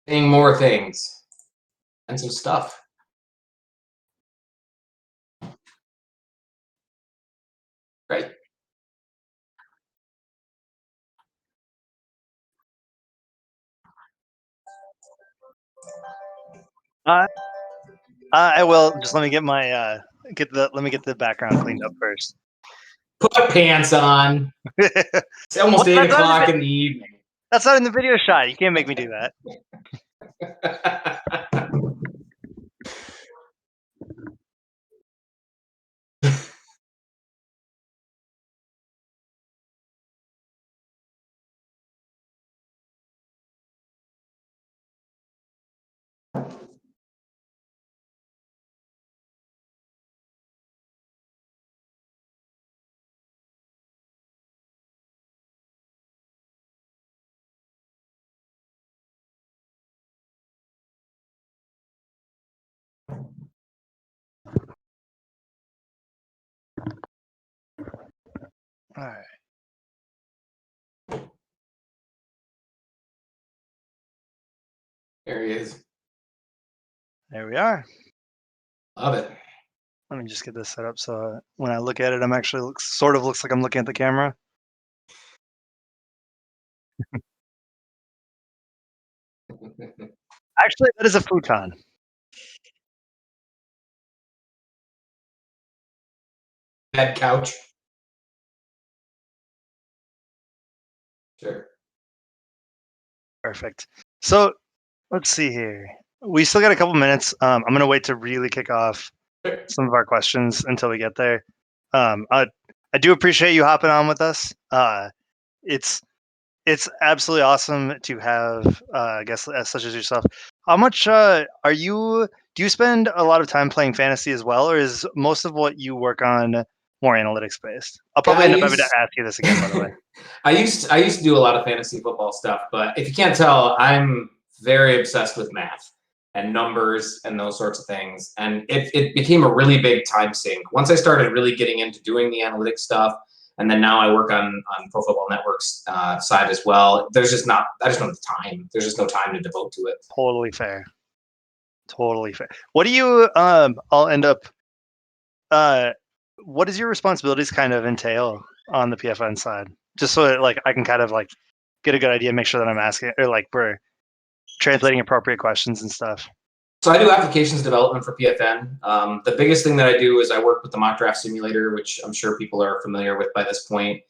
Saying more things and some stuff. Right. I will. Just let me get my let me get the background cleaned up first. Put pants on. It's almost 8 o'clock in the evening. That's not in the video shot. You can't make me do that. All right. There he is. There we are. Love it. Let me just get this set up so when I look at it, I'm actually sort of looks like I'm looking at the camera. Actually, that is a futon. Bed couch. Sure. Perfect. So let's see here. We still got a couple minutes. I'm going to wait to really kick off some of our questions until we get there. I do appreciate you hopping on with us. It's absolutely awesome to have guests such as yourself. How much do you spend a lot of time playing fantasy as well, or is most of what you work on more analytics based? I'll probably end up having to ask you this again, by the way. I used to do a lot of fantasy football stuff, but if you can't tell, I'm very obsessed with math and numbers and those sorts of things. And it became a really big time sink. Once I started really getting into doing the analytics stuff, and then now I work on Pro Football Network's side as well. I just don't have the time. There's just no time to devote to it. Totally fair. Totally fair. What do you I'll end up what does your responsibilities kind of entail on the PFN side? Just so that, like, I can kind of like get a good idea, make sure that I'm asking or like we're translating appropriate questions and stuff. So I do applications development for PFN. The biggest thing that I do is I work with the Mock Draft Simulator, which I'm sure people are familiar with by this point.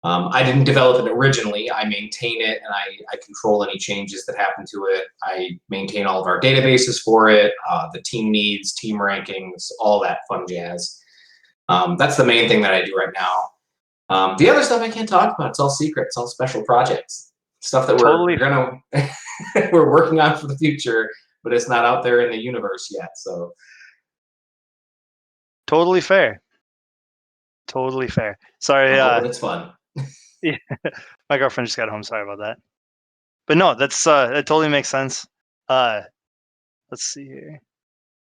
I didn't develop it originally. I maintain it, and I control any changes that happen to it. I maintain all of our databases for it, the team needs, team rankings, all that fun jazz. That's the main thing that I do right now. The other stuff I can't talk about. It's all secret. It's all special projects. Stuff that we're working on for the future, but it's not out there in the universe yet. So totally fair. Totally fair. Sorry. It's fun. Yeah, my girlfriend just got home. Sorry about that. But no, that's it totally makes sense. Let's see here.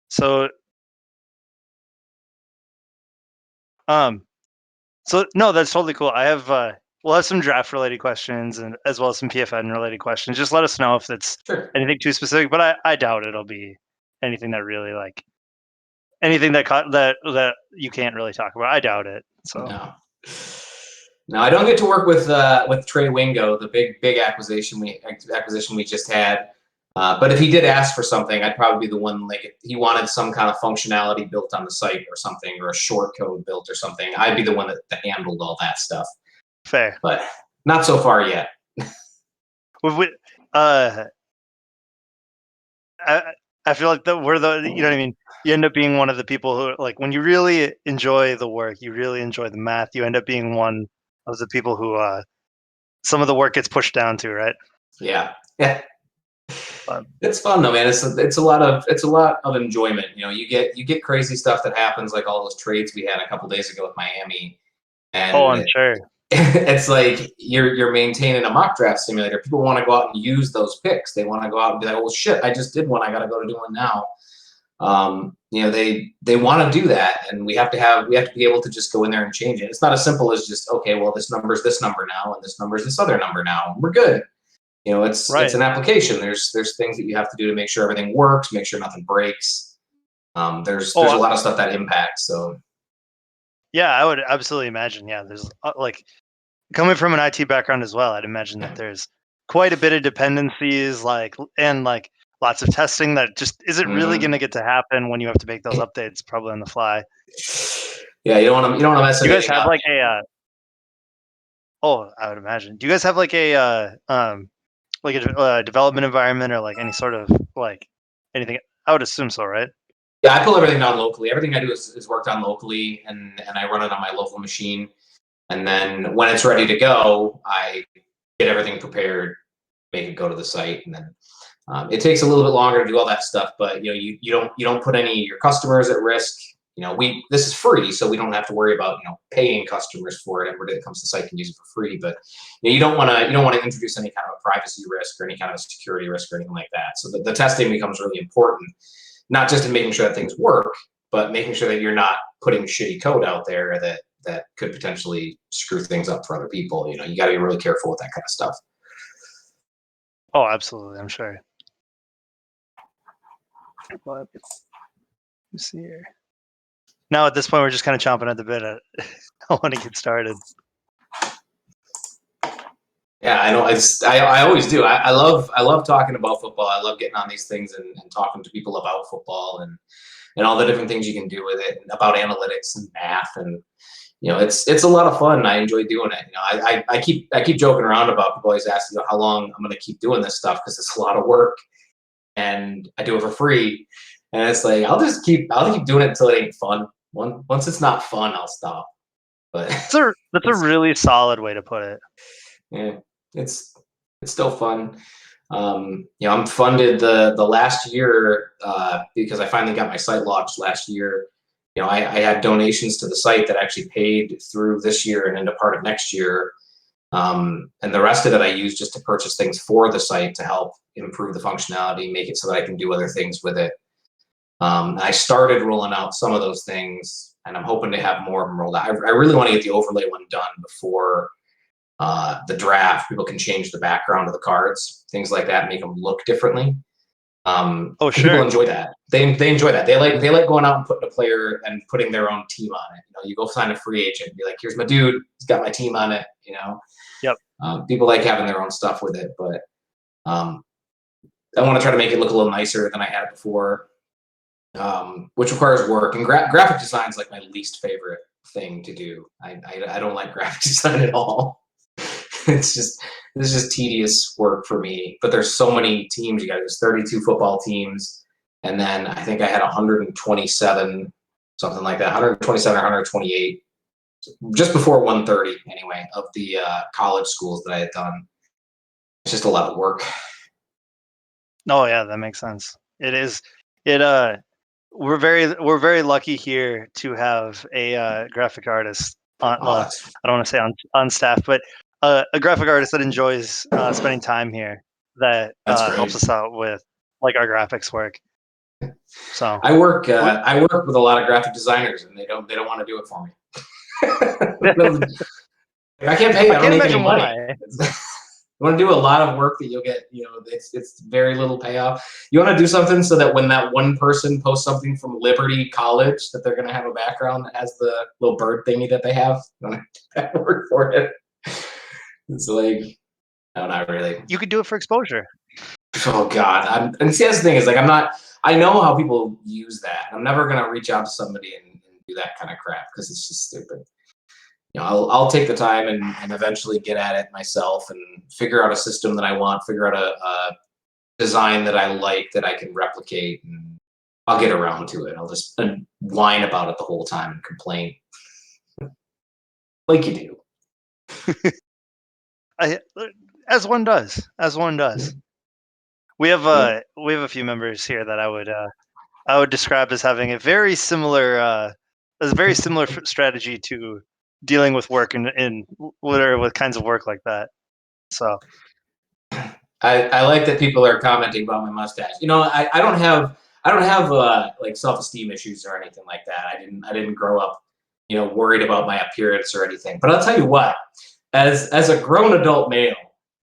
So no, that's totally cool. I have we'll have some draft related questions and as well as some PFN related questions. Just let us know if it's anything too specific, but I doubt it'll be anything that really like anything that you can't really talk about. I doubt it. So no, I don't get to work with Trey Wingo, the big acquisition we just had. But if he did ask for something, I'd probably be the one, like if he wanted some kind of functionality built on the site or something, or a short code built or something, I'd be the one that handled all that stuff. Fair. But not so far yet. I feel like we're the, you know what I mean? You end up being one of the people who, like, when you really enjoy the work, you really enjoy the math, you end up being one of the people who some of the work gets pushed down to, right? Yeah. It's fun though, man. It's a lot of enjoyment. You know, you get crazy stuff that happens, like all those trades we had a couple days ago with Miami. And I'm sure. It's like you're maintaining a mock draft simulator. People want to go out and use those picks. They want to go out and be like, "Oh shit, I just did one. I got to go to do one now." You know, they want to do that, and we have to be able to just go in there and change it. It's not as simple as just, okay, well, this number is this number now, and this number is this other number now. We're good. it's an application. There's things that you have to do to make sure everything works, make sure nothing breaks. There's a lot of stuff that impacts. So yeah, I would absolutely imagine. Yeah, there's like coming from an IT background as well. I'd imagine that there's quite a bit of dependencies, and lots of testing that just isn't really going to get to happen when you have to make those updates probably on the fly. Yeah, you don't want to mess Do you guys anything have up. like a I would imagine. Do you guys have like a development environment or like any sort of like anything? I would assume so, right? Yeah, I pull everything down locally. Everything I do is worked on locally, and I run it on my local machine. And then when it's ready to go, I get everything prepared, make it go to the site, and then it takes a little bit longer to do all that stuff. But you don't put any of your customers at risk. This is free, so we don't have to worry about paying customers for it. Everybody that comes to the site can use it for free. But you don't want to introduce any kind of a privacy risk or any kind of a security risk or anything like that. So the testing becomes really important, not just in making sure that things work, but making sure that you're not putting shitty code out there that could potentially screw things up for other people. You got to be really careful with that kind of stuff. Oh, absolutely. I'm sure. But let's see here. Now at this point, we're just kind of chomping at the bit. I want to get started. Yeah, I know. I always do. I love talking about football. I love getting on these things and talking to people about football and all the different things you can do with it, and about analytics and math, and it's a lot of fun. I enjoy doing it. I keep joking around about people always asking how long I'm going to keep doing this stuff because it's a lot of work, and I do it for free. And it's like I'll keep doing it until it ain't fun. Once it's not fun, I'll stop. But that's a really solid way to put it. Yeah, it's still fun. I'm funded the last year because I finally got my site launched last year. I had donations to the site that actually paid through this year and into part of next year. And the rest of it I use just to purchase things for the site to help improve the functionality, make it so that I can do other things with it. I started rolling out some of those things, and I'm hoping to have more of them rolled out. I really want to get the overlay one done before the draft. People can change the background of the cards, things like that, make them look differently. Sure. People enjoy that. They enjoy that. They like going out and putting a player and putting their own team on it. You go sign a free agent and be like, here's my dude, he's got my team on it. Yep. People like having their own stuff with it, but I want to try to make it look a little nicer than I had it before, which requires work. And graphic design is like my least favorite thing to do. I don't like graphic design at all. It's just tedious work for me. But there's so many teams. There's 32 football teams, and then I think I had 127, something like that, 127 or 128, just before 130 anyway, of the college schools that I had done. It's just a lot of work. Oh yeah, that makes sense. It is. We're very lucky here to have a graphic artist on. I don't want to say on staff, but a graphic artist that enjoys spending time here that helps us out with like our graphics work. So I work with a lot of graphic designers, and they don't want to do it for me. I can't pay. I don't make any money. You want to do a lot of work that you'll get, it's very little payoff. You want to do something so that when that one person posts something from Liberty College, that they're going to have a background that has the little bird thingy that they have. You want to work for it. It's like, no, not really. You could do it for exposure. Oh God. And see, that's the thing is like, I know how people use that. I'm never going to reach out to somebody and do that kind of crap because it's just stupid. I'll take the time and eventually get at it myself and figure out a system that I want, figure out a design that I like that I can replicate, and I'll get around to it. I'll just whine about it the whole time and complain. Like you do. As one does. We have a few members here that I would describe as having a very similar strategy to dealing with work and with kinds of work like that. So I like that people are commenting about my mustache. I don't have like self-esteem issues or anything like that. I didn't grow up worried about my appearance or anything. But I'll tell you what, as a grown adult male,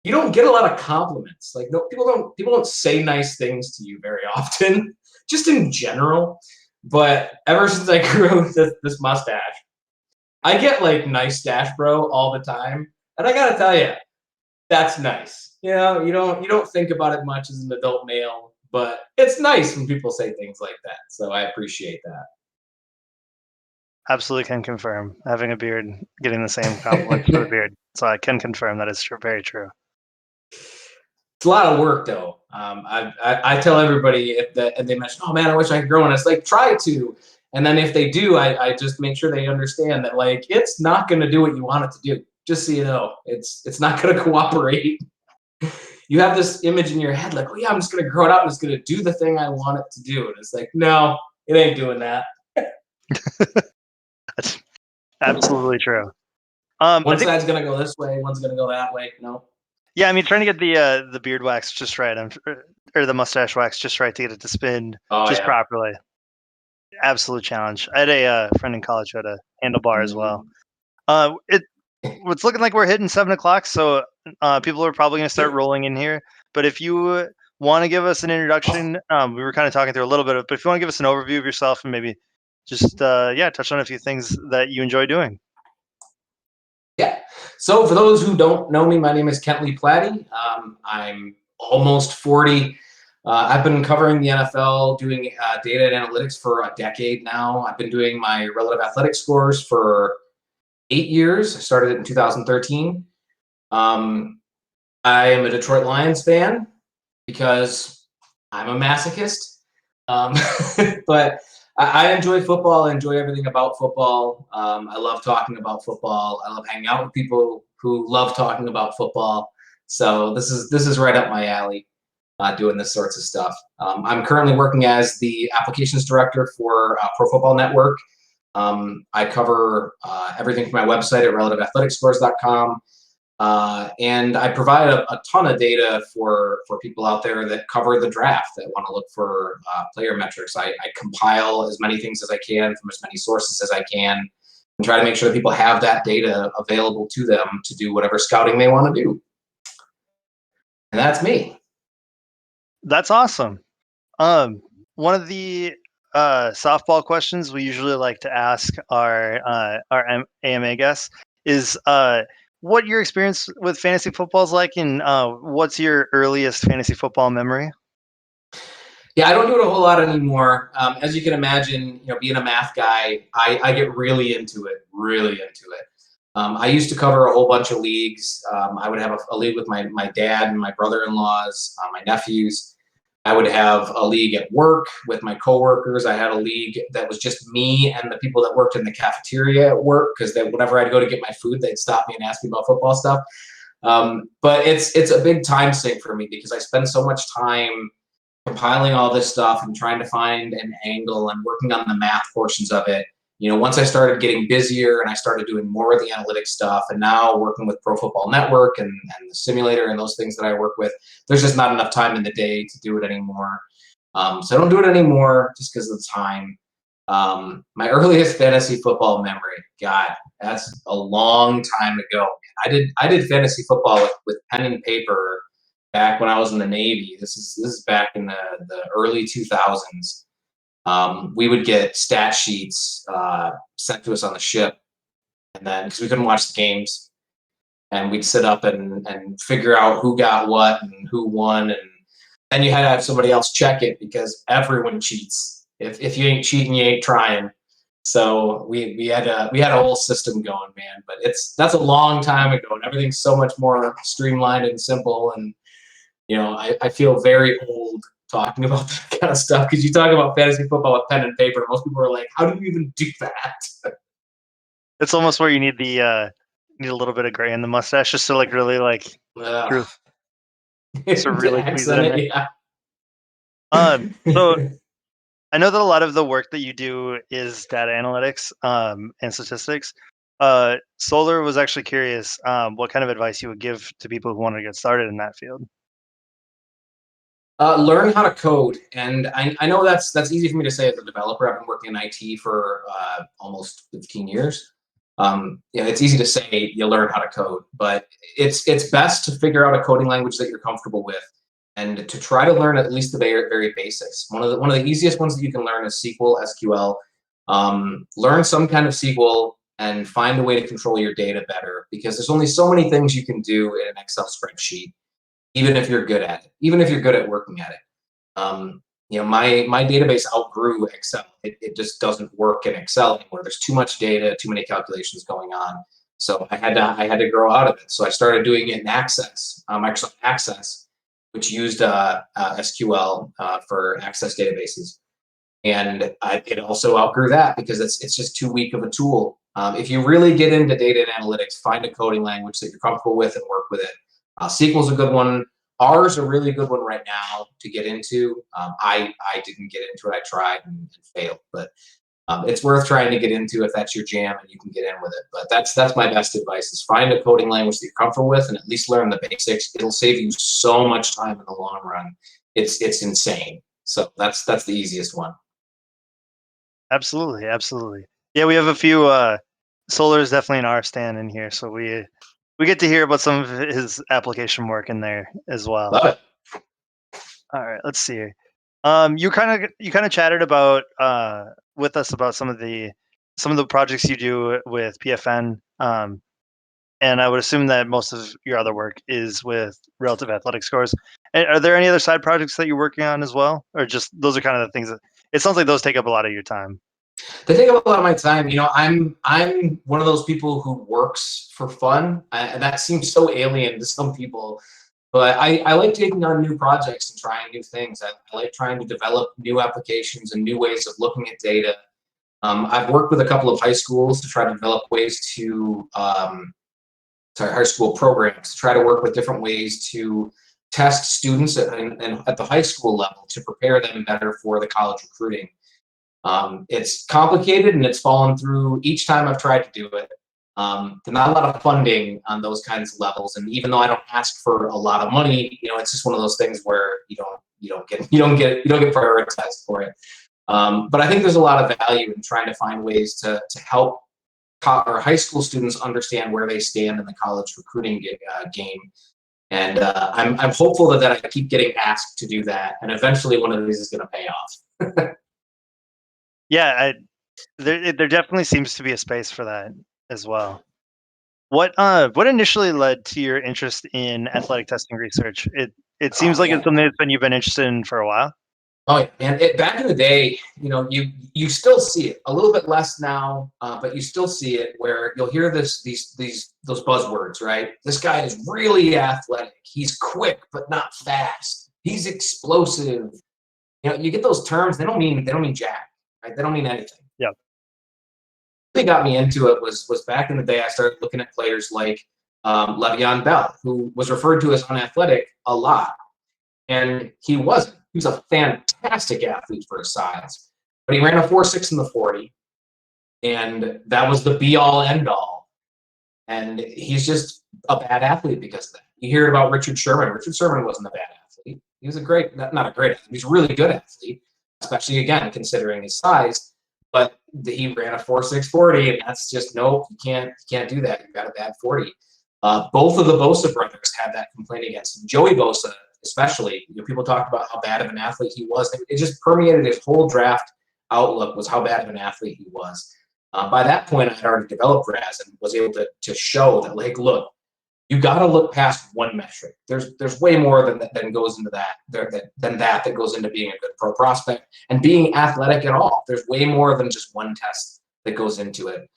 you don't get a lot of compliments. Like, no, people don't say nice things to you very often, just in general. But ever since I grew this mustache, I get like nice stash bro all the time, and I gotta tell you, that's nice. You know, you don't think about it much as an adult male, but it's nice when people say things like that. So I appreciate Absolutely can confirm. Having a beard, getting the same compliments for the that. beard. So I can confirm that is true, very true. It's a lot of work though. I tell everybody if that and they mention, oh man, I wish I could grow one. It's like try to, and then if they do, I just make sure they understand that like it's not going to do what you want it to do. Just so you know, it's not going to cooperate. You have this image in your head like, oh yeah, I'm just going to grow it out and it's going to do the thing I want it to do, and it's like, no, it ain't doing that. That's absolutely true. One side's going to go this way, one's going to go that way. No. Yeah, I mean, trying to get the beard wax just right, or the mustache wax just right to get it to spin Oh just yeah. properly. Absolute challenge. I had a friend in college who had a handlebar as well. It's looking like we're hitting 7 o'clock, so people are probably going to start rolling in here. But if you want to give us an introduction, we were kind of talking through a little bit of it, but if you want to give us an overview of yourself and maybe just touch on a few things that you enjoy doing. Yeah. So for those who don't know me, my name is Kentley Platty. I'm almost 40. I've been covering the NFL, doing data and analytics for a decade now. I've been doing my relative athletic scores for 8 years. I started it in 2013. Um, I am a Detroit Lions fan because I'm a masochist. Um, but I enjoy football. I enjoy everything about football. I love talking about football. I love hanging out with people who love talking about football. So this is right up my alley, doing this sorts of stuff. I'm currently working as the applications director for Pro Football Network. I cover everything from my website at relativeathleticscores.com. And I provide a ton of data for people out there that cover the draft that want to look for player metrics. I compile as many things as I can from as many sources as I can and try to make sure that people have that data available to them to do whatever scouting they want to do. And that's me. That's awesome. One of the softball questions we usually like to ask our AMA guests is what your experience with fantasy football is like, and what's your earliest fantasy football memory? Yeah, I don't do it a whole lot anymore. As you can imagine, being a math guy, I get really into it, really into it. I used to cover a whole bunch of leagues. I would have a league with my dad and my brother-in-laws, my nephews. I would have a league at work with my coworkers. I had a league that was just me and the people that worked in the cafeteria at work, because whenever I'd go to get my food, they'd stop me and ask me about football stuff. But it's a big time sink for me because I spend so much time compiling all this stuff and trying to find an angle and working on the math portions of it. Once I started getting busier and I started doing more of the analytics stuff, and now working with Pro Football Network and the simulator and those things that I work with, there's just not enough time in the day to do it anymore. So I don't do it anymore just because of the time. My earliest fantasy football memory, God, that's a long time ago. I did fantasy football with pen and paper back when I was in the Navy. This is back in the early 2000s. We would get stat sheets sent to us on the ship, and then because we couldn't watch the games, and we'd sit up and figure out who got what and who won, and then you had to have somebody else check it because everyone cheats. If you ain't cheating, you ain't trying. So we had a whole system going, man. But that's a long time ago, and everything's so much more streamlined and simple. And I feel very old talking about that kind of stuff, because you talk about fantasy football with pen and paper. Most people are like, "How do you even do that?" It's almost where you need a little bit of gray in the mustache just to really Ugh. to really squeeze it in there. Yeah. So I know that a lot of the work that you do is data analytics and statistics. Solar was actually curious what kind of advice you would give to people who want to get started in that field. Learn how to code, and I know that's easy for me to say as a developer. I've been working in IT for almost 15 years. It's easy to say you learn how to code, but it's best to figure out a coding language that you're comfortable with, and to try to learn at least the very basics. One of the easiest ones that you can learn is SQL, SQL. Learn some kind of SQL and find a way to control your data better, because there's only so many things you can do in an Excel spreadsheet, even if you're good at it, even if you're good at working at it. My database outgrew Excel. It just doesn't work in Excel anymore. There's too much data, too many calculations going on. So I had to grow out of it. So I started doing it in Access, Microsoft Access, which used SQL for Access databases. And it also outgrew that because it's just too weak of a tool. If you really get into data and analytics, find a coding language that you're comfortable with and work with it. SQL is a good one. R is a really good one right now to get into. I didn't get into it. I tried and failed, but it's worth trying to get into if that's your jam and you can get in with it. But that's my best advice: is find a coding language that you're comfortable with and at least learn the basics. It'll save you so much time in the long run. It's insane. So that's the easiest one. Absolutely, absolutely. Yeah, we have a few. Solar is definitely an R stand in here, so we get to hear about some of his application work in there as well. Love it. All right, let's see here. You kind of chatted about with us about some of the projects you do with PFN. And I would assume that most of your other work is with relative athletic scores. Are there any other side projects that you're working on as well, or just those are kind of the things that it sounds like those take up a lot of your time? They take up a lot of my time. I'm one of those people who works for fun, and that seems so alien to some people. But I like taking on new projects and trying new things. I like trying to develop new applications and new ways of looking at data. I've worked with a couple of high schools to try to develop ways to, high school programs, to try to work with different ways to test students at the high school level to prepare them better for the college recruiting. It's complicated and it's fallen through each time I've tried to do it. There's not a lot of funding on those kinds of levels, and even though I don't ask for a lot of money, it's just one of those things where you don't get prioritized for it. But I think there's a lot of value in trying to find ways to help our high school students understand where they stand in the college recruiting game. And I'm hopeful that I keep getting asked to do that, and eventually one of these is going to pay off. Yeah, there definitely seems to be a space for that as well. What initially led to your interest in athletic testing research? It seems Oh like it's man. something that's been you've been interested in for a while. Oh yeah, man. Back in the day, you still see it a little bit less now, but you still see it where you'll hear those buzzwords, right? This guy is really athletic. He's quick but not fast. He's explosive. You get those terms. They don't mean jack, right? They don't mean anything. Yeah. What really got me into it was back in the day. I started looking at players like Le'Veon Bell, who was referred to as unathletic a lot. And he wasn't. He was a fantastic athlete for his size. But he ran a 4.6 in the 40, and that was the be all end all. And he's just a bad athlete because of that. You hear about Richard Sherman. Richard Sherman wasn't a bad athlete. He was not a great athlete. He was a really good athlete, especially again considering his size. But he ran a 4.6 40, and that's just nope. You can't do that. You've got a bad 40. Both of the Bosa brothers had that complaint against him. Joey Bosa, especially, people talked about how bad of an athlete he was. It just permeated his whole draft outlook, was how bad of an athlete he was. By that point, I had already developed RAS and was able to show that, like, look, you got to look past one metric. There's way more than goes into that goes into being a good pro prospect and being athletic at all. There's way more than just one test that goes into it.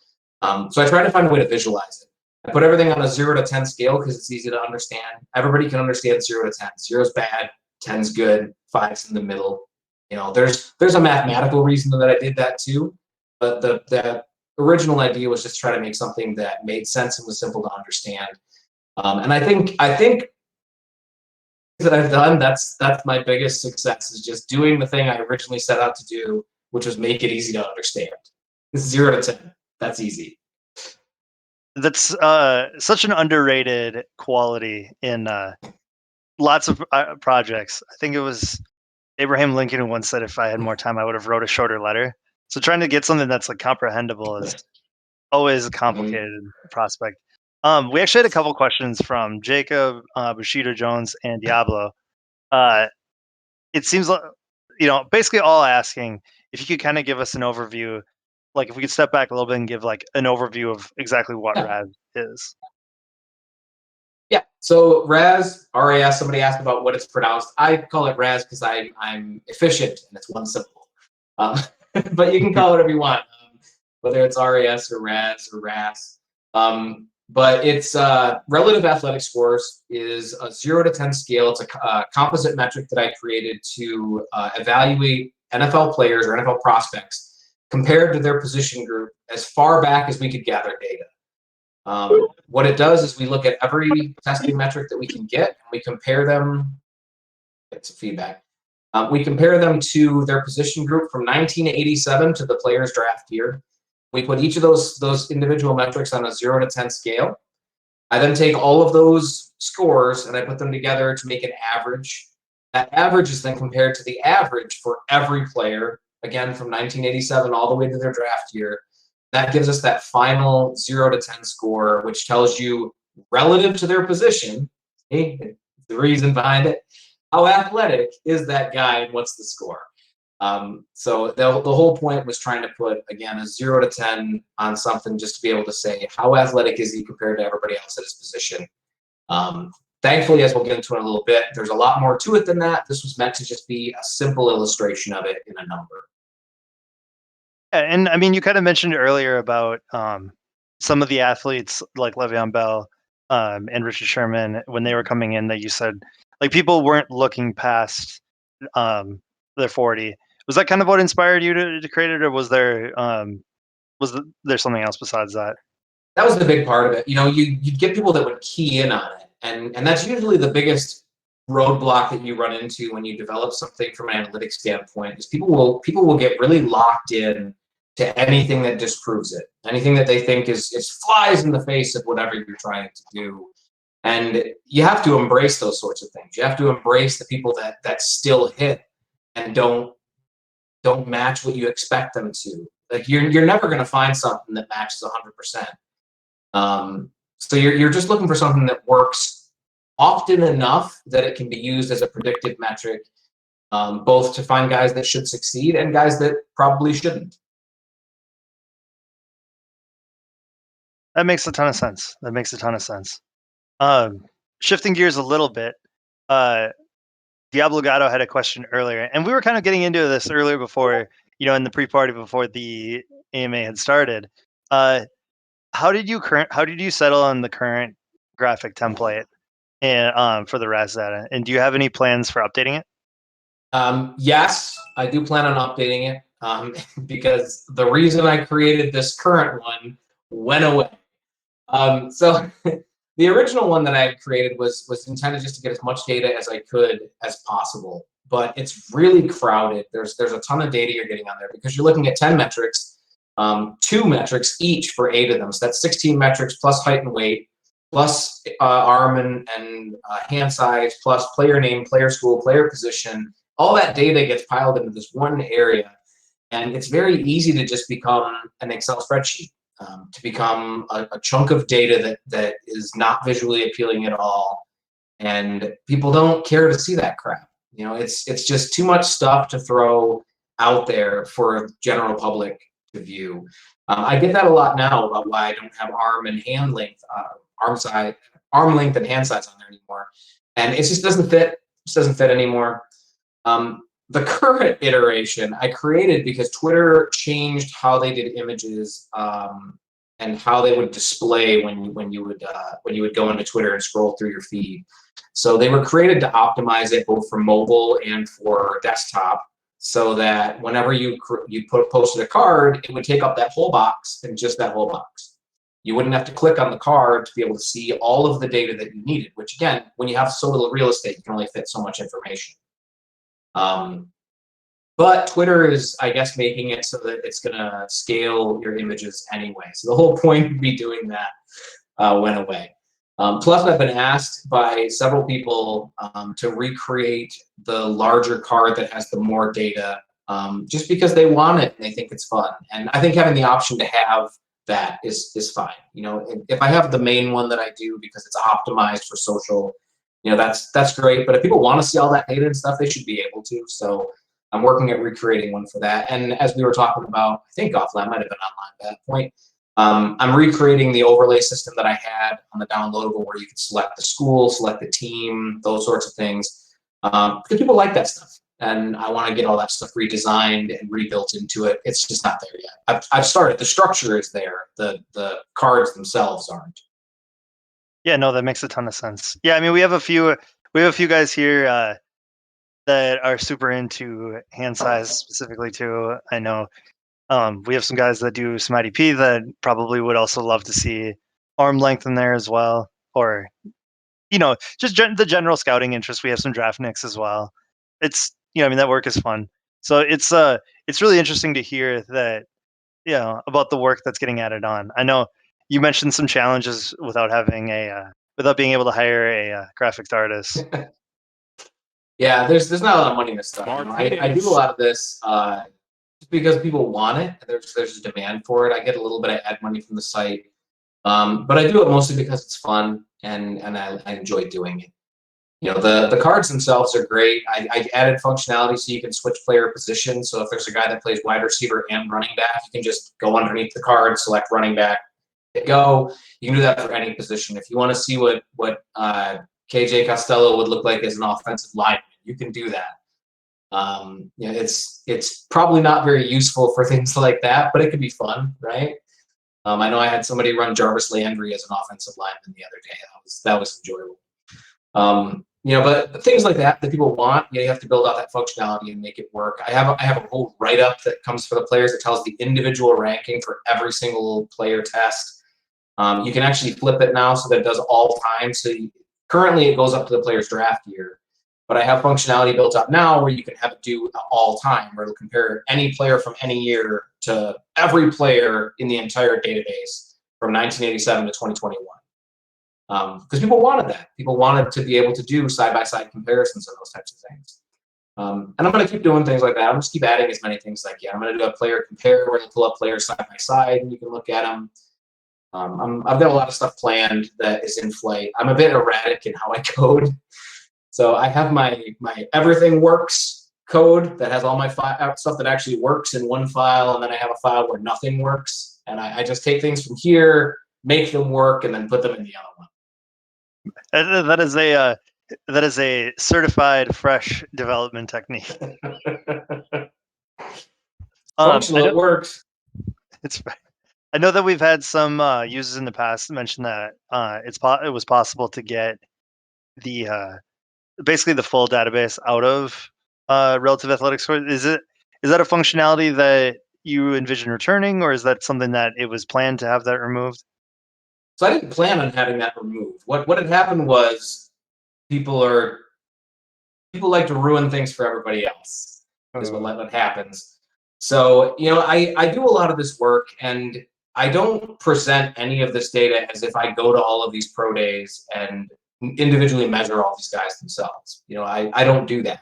So I tried to find a way to visualize it. I put everything on a 0 to 10 scale because it's easy to understand. Everybody can understand 0 to 10. 0 is bad, 10's good, 5's in the middle. There's a mathematical reason that I did that too, but the original idea was just try to make something that made sense and was simple to understand. And I think that I've done, that's my biggest success, is just doing the thing I originally set out to do, which was make it easy to understand. It's 0 to 10. That's easy. That's such an underrated quality in lots of projects. I think it was Abraham Lincoln who once said, "If I had more time, I would have wrote a shorter letter." So trying to get something that's like comprehensible always a complicated prospect. We actually had a couple questions from Jacob, Bushido Jones, and Diablo. It seems like, basically all asking if you could kind of give us an overview, like if we could step back a little bit and give like an overview of exactly what Yeah. RAS is. Yeah. So RAS, RAS. Somebody asked about what it's pronounced. I call it RAS because I'm efficient and it's one syllable. Um, but you can call it whatever you want, whether it's RAS or RAS or RAS. But it's relative athletic scores is a 0 to 10 scale. It's a composite metric that I created to evaluate NFL players or NFL prospects compared to their position group as far back as we could gather data. What it does is we look at every testing metric that we can get, and we compare them. Get some feedback. We compare them to their position group from 1987 to the player's draft year. We put each of those individual metrics on a 0 to 10 scale. I then take all of those scores and I put them together to make an average. That average is then compared to the average for every player, again, from 1987 all the way to their draft year. That gives us that final 0 to 10 score, which tells you relative to their position, the reason behind it, how athletic is that guy and what's the score. So the whole point was trying to put, again, a 0 to 10 on something just to be able to say how athletic is he compared to everybody else at his position. Thankfully, as we'll get into in a little bit, there's a lot more to it than that. This was meant to just be a simple illustration of it in a number. Yeah, and I mean, you kind of mentioned earlier about some of the athletes like Le'Veon Bell and Richard Sherman when they were coming in. That you said like people weren't looking past their 40. Was that kind of what inspired you to create it, or was there something else besides that? That was the big part of it. You'd get people that would key in on it, and that's usually the biggest roadblock that you run into when you develop something from an analytics standpoint. Is people will get really locked in to anything that disproves it, anything that they think is flies in the face of whatever you're trying to do. And you have to embrace those sorts of things. You have to embrace the people that still hit and don't match what you expect them to. Like you're never going to find something that matches 100%. So you're just looking for something that works often enough that it can be used as a predictive metric, both to find guys that should succeed and guys that probably shouldn't. That makes a ton of sense. Shifting gears a little bit, Diablo Gatto had a question earlier, and we were kind of getting into this earlier before, in the pre-party before the AMA had started. How did you settle on the current graphic template and for the RAS data? And do you have any plans for updating it? Yes, I do plan on updating it because the reason I created this current one went away. So the original one that I had created was intended just to get as much data as I could as possible, but it's really crowded. There's a ton of data you're getting on there because you're looking at 10 metrics, 2 metrics each for 8 of them. So that's 16 metrics plus height and weight, plus arm and hand size, plus player name, player school, player position. All that data gets piled into this one area, and it's very easy to just become an Excel spreadsheet. To become a chunk of data that is not visually appealing at all, and people don't care to see that crap. It's just too much stuff to throw out there for general public to view. I get that a lot now about why I don't have arm and hand length, arm length and hand size on there anymore, and it just doesn't fit. Just doesn't fit anymore. The current iteration I created because Twitter changed how they did images and how they would display when you would go into Twitter and scroll through your feed. So they were created to optimize it both for mobile and for desktop, so that whenever you posted a card, it would take up that whole box and just that whole box. You wouldn't have to click on the card to be able to see all of the data that you needed. Which again, when you have so little real estate, you can only fit so much information. But Twitter is, I guess, making it so that it's going to scale your images anyway. So the whole point of me doing that went away. Plus, I've been asked by several people to recreate the larger card that has the more data, just because they want it and they think it's fun. And I think having the option to have that is fine. If I have the main one that I do because it's optimized for social, that's great. But if people want to see all that data and stuff, they should be able to. So I'm working at recreating one for that. And as we were talking about, I think offline, might have been online at that point. I'm recreating the overlay system that I had on the downloadable where you can select the school, select the team, those sorts of things. Because people like that stuff. And I want to get all that stuff redesigned and rebuilt into it. It's just not there yet. I've started. The structure is there. The cards themselves aren't. Yeah, no, that makes a ton of sense. Yeah, I mean, we have a few guys here that are super into hand size specifically too. I know we have some guys that do some IDP that probably would also love to see arm length in there as well, or just the general scouting interest. We have some draft nicks as well. It's I mean, that work is fun. So it's really interesting to hear that about the work that's getting added on. I know you mentioned some challenges without having without being able to hire a graphics artist. Yeah, there's not a lot of money in this stuff. I do a lot of this because people want it. There's a demand for it. I get a little bit of ad money from the site, but I do it mostly because it's fun and I enjoy doing it. The cards themselves are great. I added functionality so you can switch player position. So if there's a guy that plays wide receiver and running back, you can just go underneath the card, select running back, hit go. You can do that for any position. If you want to see what KJ Costello would look like as an offensive lineman, you can do that. It's probably not very useful for things like that, but it could be fun, right? I know I had somebody run Jarvis Landry as an offensive lineman the other day. That was enjoyable. But things like that people want, you have to build out that functionality and make it work. I have a whole write-up that comes for the players that tells the individual ranking for every single player test. You can actually flip it now so that it does all time. So currently it goes up to the player's draft year, but I have functionality built up now where you can have it do all time, where it'll compare any player from any year to every player in the entire database from 1987 to 2021. Because people wanted that. People wanted to be able to do side-by-side comparisons of those types of things. And I'm going to keep doing things like that. I'm just keep adding as many things as I can. I'm going to do a player compare where they'll pull up players side-by-side and you can look at them. I've got a lot of stuff planned that is in flight. I'm a bit erratic in how I code. So I have my everything works code that has all my stuff that actually works in one file, and then I have a file where nothing works. And I just take things from here, make them work, and then put them in the other one. That is a certified fresh development technique. Functional, it works. I know that we've had some users in the past mention that it was possible to get the basically the full database out of relative athletic scores. Is that a functionality that you envision returning, or is that something that it was planned to have that removed? So I didn't plan on having that removed. What had happened was people like to ruin things for everybody else. Is what happens. So I do a lot of this work, and I don't present any of this data as if I go to all of these pro days and individually measure all these guys themselves. I don't do that.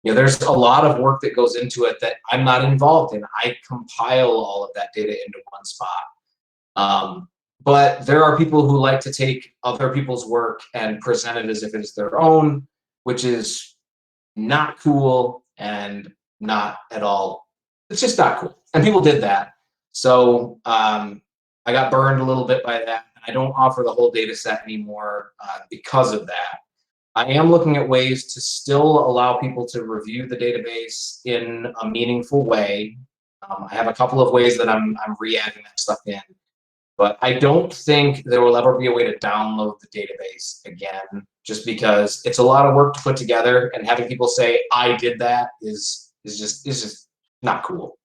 There's a lot of work that goes into it that I'm not involved in. I compile all of that data into one spot. But there are people who like to take other people's work and present it as if it's their own, which is not cool and not at all. It's just not cool. And people did that. So I got burned a little bit by that. I don't offer the whole data set anymore because of that. I am looking at ways to still allow people to review the database in a meaningful way. I have a couple of ways that I'm re-adding that stuff in. But I don't think there will ever be a way to download the database again, just because it's a lot of work to put together, and having people say I did that is just not cool.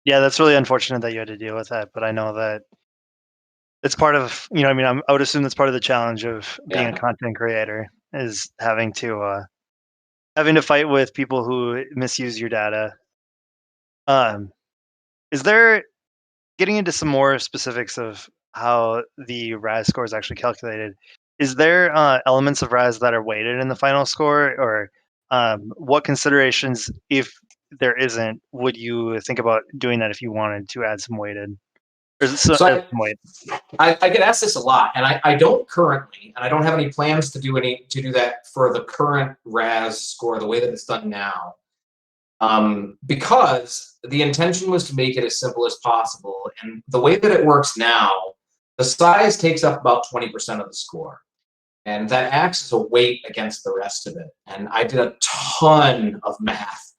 Yeah, that's really unfortunate that you had to deal with that, but I know that it's part of I mean, I would assume that's part of the challenge of being a content creator is having to fight with people who misuse your data. Is there getting into some more specifics of how the RAS score is actually calculated? Is there elements of RAS that are weighted in the final score, or what considerations, if there isn't, would you think about doing that if you wanted to add some weighted? Or is it so, So at some point? I get asked this a lot, and I don't currently, and I don't have any plans to do that for the current RAS score the way that it's done now, because the intention was to make it as simple as possible. And the way that it works now, the size takes up about 20% of the score, and that acts as a weight against the rest of it. And I did a ton of math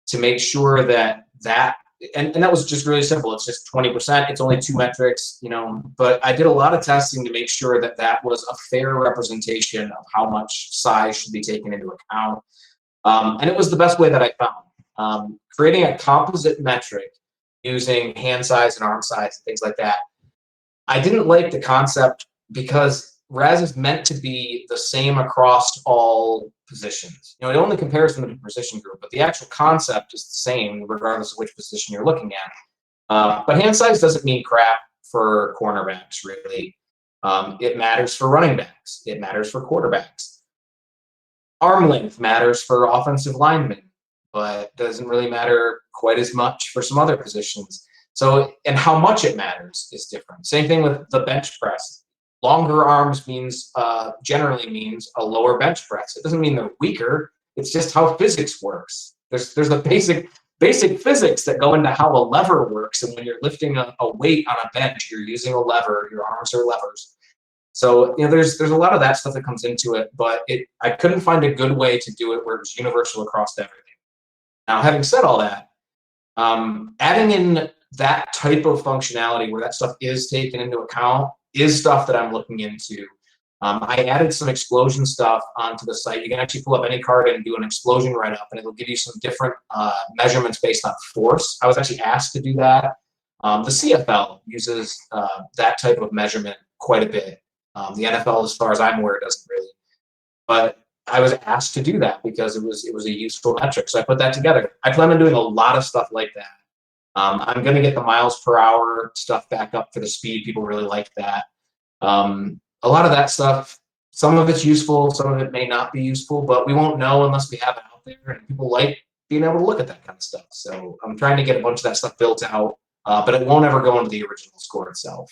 to make sure that and that was just really simple. It's just 20%. It's only 2 metrics, but I did a lot of testing to make sure that that was a fair representation of how much size should be taken into account. And it was the best way that I found. Creating a composite metric using hand size and arm size and things like that. I didn't like the concept because RAS is meant to be the same across all positions. It only compares them to the position group, but the actual concept is the same regardless of which position you're looking at. But hand size doesn't mean crap for cornerbacks, really. It matters for running backs. It matters for quarterbacks. Arm length matters for offensive linemen, but doesn't really matter quite as much for some other positions. So, and how much it matters is different. Same thing with the bench press. Longer arms generally means a lower bench press. It doesn't mean they're weaker. It's just how physics works. There's the basic physics that go into how a lever works. And when you're lifting a weight on a bench, you're using a lever. Your arms are levers. So there's a lot of that stuff that comes into it. But I couldn't find a good way to do it where it's universal across everything. Now, having said all that, adding in that type of functionality where that stuff is taken into account is stuff that I'm looking into. I added some explosion stuff onto the site. You can actually pull up any card and do an explosion write-up, and it'll give you some different measurements based on force. I was actually asked to do that. The CFL uses that type of measurement quite a bit. The NFL, as far as I'm aware, doesn't really. But I was asked to do that because it was a useful metric. So I put that together. I plan on doing a lot of stuff like that. I'm going to get the miles per hour stuff back up for the speed. People really like that. A lot of that stuff, some of it's useful, some of it may not be useful, but we won't know unless we have it out there. And people like being able to look at that kind of stuff. So I'm trying to get a bunch of that stuff built out, but it won't ever go into the original score itself.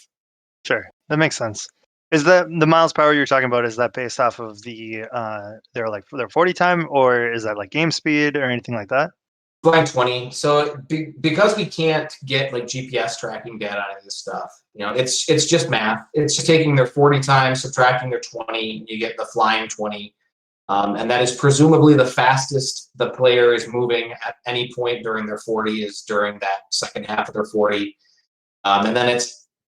Sure, that makes sense. Is the miles per hour you're talking about, is that based off of their 40 time, or is that like game speed or anything like that? Flying 20. So because we can't get like GPS tracking data out of this stuff, it's just math. It's just taking their 40 times, subtracting their 20, you get the flying 20. And that is presumably the fastest the player is moving at any point during their 40 is during that second half of their 40. And then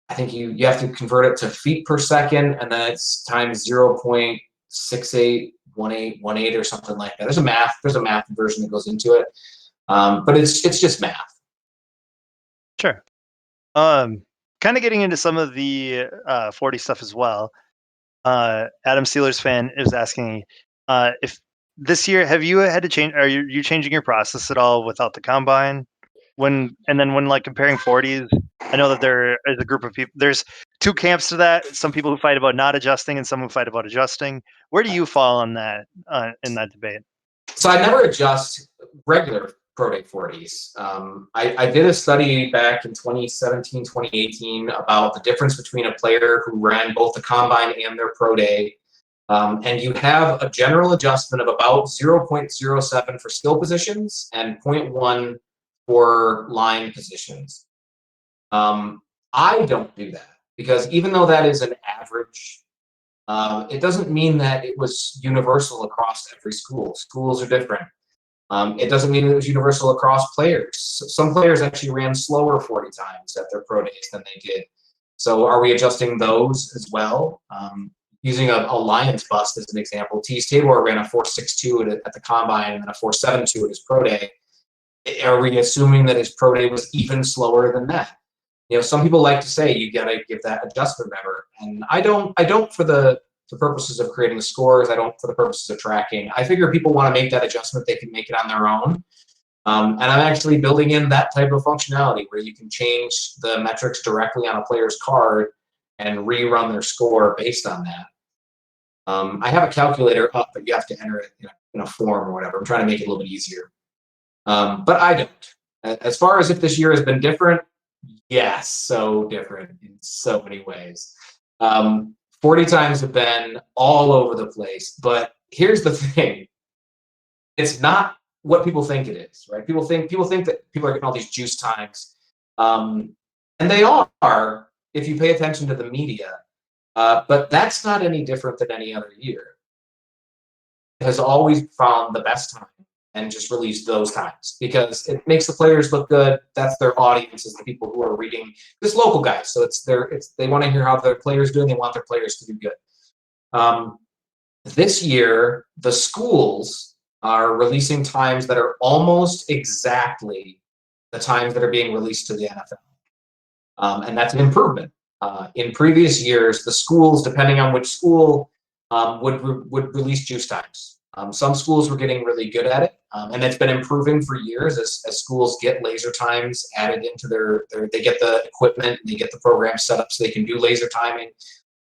I think you have to convert it to feet per second, and then it's times 0.681818 or something like that. There's a math version that goes into it. But it's just math. Sure. Kind of getting into some of the 40 stuff as well. Adam Steelers fan is asking if this year have you had to change? Are you changing your process at all without the combine? When like comparing 40s, I know that there is a group of people. There's two camps to that. Some people who fight about not adjusting, and some who fight about adjusting. Where do you fall on that in that debate? So I never adjust regular Pro Day 40s. I did a study back in 2017, 2018 about the difference between a player who ran both the combine and their Pro Day. And you have a general adjustment of about 0.07 for skill positions and 0.1 for line positions. I don't do that because even though that is an average, it doesn't mean that it was universal across every school. Schools are different. It doesn't mean it was universal across players. Some players actually ran slower 40 times at their pro days than they did. So are we adjusting those as well? Using a Lions bust as an example, Tease Tabor ran a 4.62 at the combine and then a 4.72 at his pro day. Are we assuming that his pro day was even slower than that? Some people like to say you got to give that adjustment number, and I don't for the purposes of creating the scores. I don't for the purposes of tracking. I figure people want to make that adjustment, they can make it on their own. And I'm actually building in that type of functionality where you can change the metrics directly on a player's card and rerun their score based on that. I have a calculator up, but you have to enter it in a form or whatever. I'm trying to make it a little bit easier. But I don't. As far as if this year has been different, Yes, so different in so many ways. 40 times have been all over the place, but here's the thing. It's not what people think it is, right? People think that people are getting all these juice times. And they are if you pay attention to the media. But that's not any different than any other year. It has always found the best time and just released those times because it makes the players look good. That's their audience, is the people who are reading this local guys. So they want to hear how their players doing. They want their players to do good. Um, this year, the schools are releasing times that are almost exactly the times that are being released to the NFL. And that's an improvement. In previous years, the schools, depending on which school, would release juice times. Some schools were getting really good at it, and it's been improving for years as schools get laser times added into they get the equipment, they get the program set up so they can do laser timing.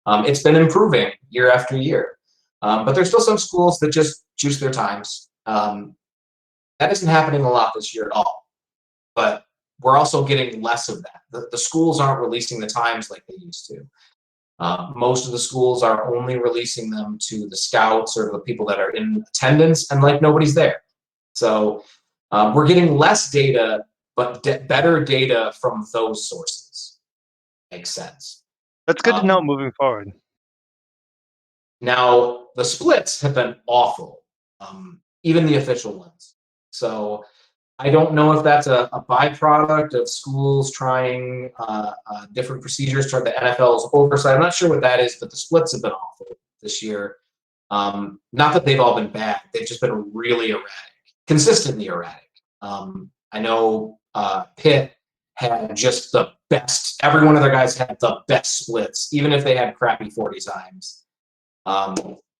It's been improving year after year. But there's still some schools that just juice their times. That isn't happening a lot this year at all. But we're also getting less of that. The schools aren't releasing the times like they used to. Most of the schools are only releasing them to the scouts or the people that are in attendance, and like nobody's there. So we're getting less data, but better data from those sources. Makes sense. That's good to know moving forward. Now, the splits have been awful, even the official ones. So I don't know if that's a byproduct of schools trying different procedures toward the NFL's oversight. I'm not sure what that is, but the splits have been awful this year. Not that they've all been bad. They've just been really erratic, consistently erratic. I know Pitt had just the best. Every one of their guys had the best splits, even if they had crappy 40 times.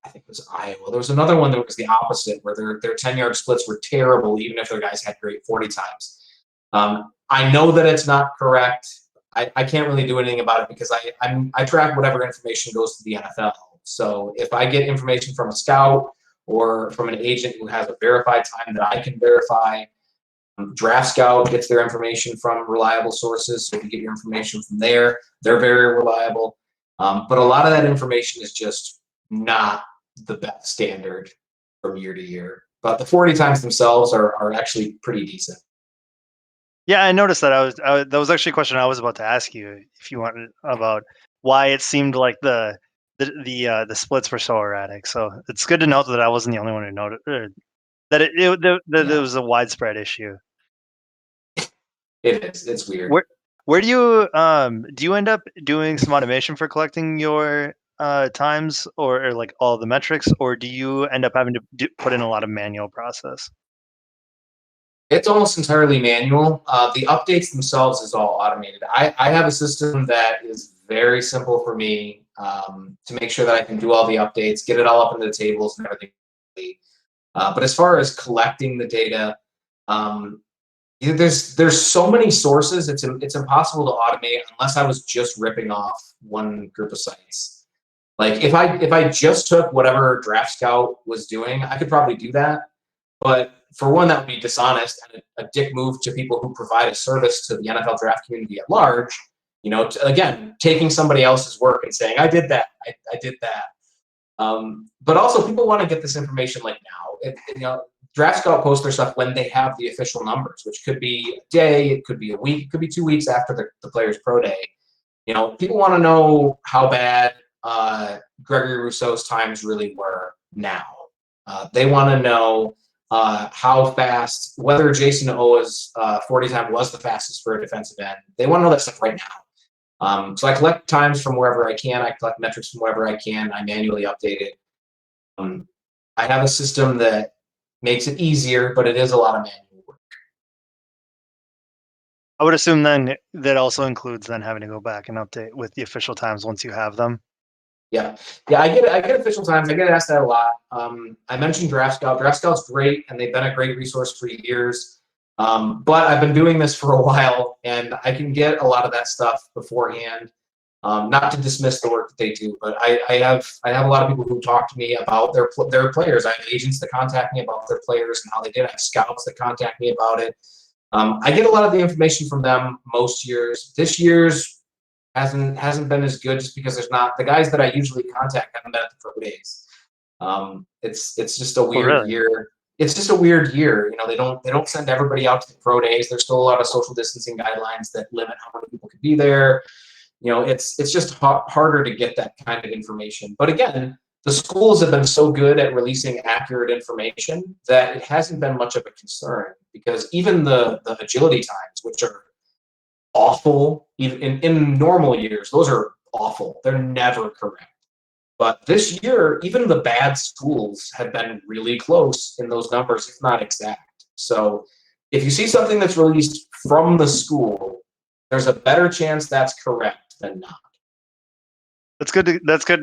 I think it was Iowa. There was another one that was the opposite, where their 10-yard splits were terrible, even if their guys had great 40 times. I know that it's not correct. I can't really do anything about it because I track whatever information goes to the NFL. So if I get information from a scout or from an agent who has a verified time that I can verify, Draft Scout gets their information from reliable sources. So if you get your information from there, they're very reliable. But a lot of that information is just not the best standard from year to year. But the 40 times themselves are actually pretty decent. Yeah, I noticed that. That was actually a question I was about to ask you, if you wanted, about why it seemed like the splits were so erratic. So it's good to note that I wasn't the only one who noticed that it was a widespread issue. It is. It's weird. Where do you end up doing some automation for collecting your times or like all the metrics, or do you end up having to put in a lot of manual process? It's almost entirely manual. The updates themselves is all automated. I have a system that is very simple for me to make sure that I can do all the updates, get it all up into the tables and everything. But as far as collecting the data, there's so many sources. It's impossible to automate unless I was just ripping off one group of sites. Like if I just took whatever Draft Scout was doing, I could probably do that. But for one, that would be dishonest and a dick move to people who provide a service to the NFL draft community at large. Again, taking somebody else's work and saying, I did that, I did that. But also, people want to get this information like now. Draft Scout posts their stuff when they have the official numbers, which could be a day, it could be a week, it could be 2 weeks after the player's pro day. People want to know how bad Gregory Rousseau's times really were now. They want to know how fast, whether Jason Owa's 40 time was the fastest for a defensive end. They want to know that stuff right now. So I collect times from wherever I can. I collect metrics from wherever I can. I manually update it. I have a system that makes it easier, but it is a lot of manual work. I would assume then that also includes then having to go back and update with the official times once you have them. Yeah. I get official times. I get asked that a lot. I mentioned Draft Scout. Draft Scout's great, and they've been a great resource for years. But I've been doing this for a while, and I can get a lot of that stuff beforehand. Not to dismiss the work that they do, but I have a lot of people who talk to me about their players. I have agents that contact me about their players and how they did. I have scouts that contact me about it. I get a lot of the information from them most years. This year's hasn't been as good just because there's not the guys that I usually contact haven't been at the pro days. It's just a Oh, weird really? year. It's just a weird year. You know, they don't send everybody out to the pro days. There's still a lot of social distancing guidelines that limit how many people can be there. You know, it's just harder to get that kind of information. But again, the schools have been so good at releasing accurate information that it hasn't been much of a concern, because even the agility times, which are awful, even in normal years, those are awful. They're never correct. But this year, even the bad schools have been really close in those numbers, if not exact. So if you see something that's released from the school, there's a better chance that's correct than not. That's good to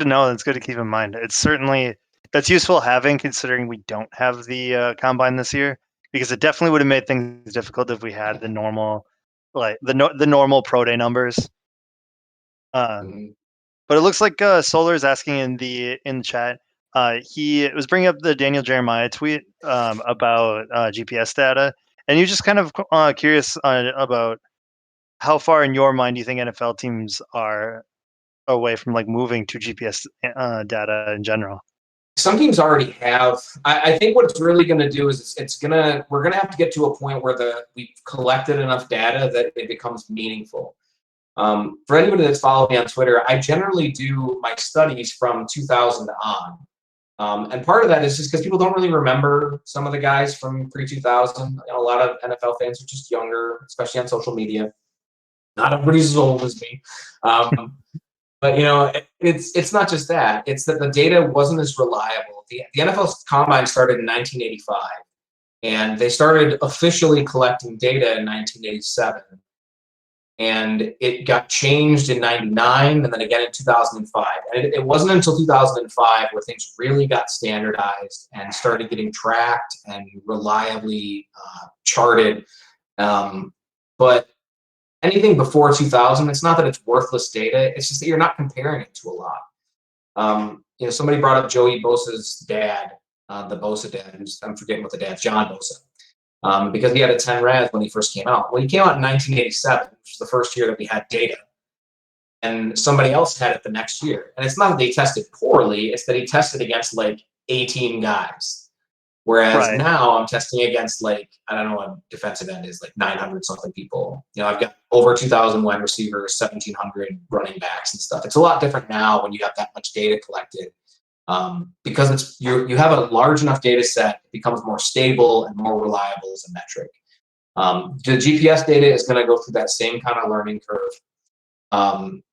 know. That's good to keep in mind. It's certainly that's useful having, considering we don't have the combine this year, because it definitely would have made things difficult if we had the normal, like the normal pro day numbers. Uh, Mhm. but it looks like Solar is asking in the chat. He was bringing up the Daniel Jeremiah tweet about GPS data, and you're just kind of curious about how far in your mind do you think NFL teams are away from like moving to GPS data in general? Some teams already have. I think what it's really going to do is we're gonna have to get to a point where we've collected enough data that it becomes meaningful. For anybody that's followed me on Twitter, I generally do my studies from 2000 on. And part of that is just because people don't really remember some of the guys from pre 2000. A lot of NFL fans are just younger, especially on social media. Not everybody's as old as me. But you know, it's not just that. It's that the data wasn't as reliable. The NFL Combine started in 1985, and they started officially collecting data in 1987. And it got changed in 99 and then again in 2005. And it wasn't until 2005 where things really got standardized and started getting tracked and reliably charted. But anything before 2000, it's not that it's worthless data, it's just that you're not comparing it to a lot. You know, somebody brought up Joey Bosa's dad, the Bosa dad, I'm forgetting what the dad's, John Bosa. Because he had a 10 RAS when he first came out. Well, he came out in 1987, which was the first year that we had data. And somebody else had it the next year. And it's not that they tested poorly, it's that he tested against like 18 guys. Whereas Right. now I'm testing against like, I don't know what defensive end is, like 900 something people. You know, I've got over 2,000 wide receivers, 1,700 running backs and stuff. It's a lot different now when you have that much data collected. Because you have a large enough data set, it becomes more stable and more reliable as a metric. The GPS data is going to go through that same kind of learning curve, and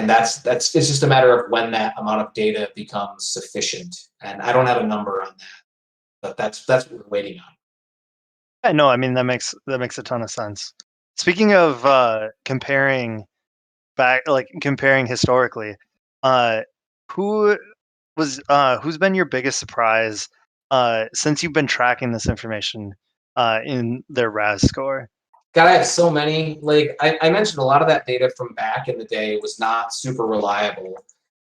that's it's just a matter of when that amount of data becomes sufficient. And I don't have a number on that, but that's what we're waiting on. Yeah, no, I mean that makes a ton of sense. Speaking of comparing historically, uh, who who's been your biggest surprise since you've been tracking this information in their RAS score? God, I have so many. Like I mentioned, a lot of that data from back in the day was not super reliable.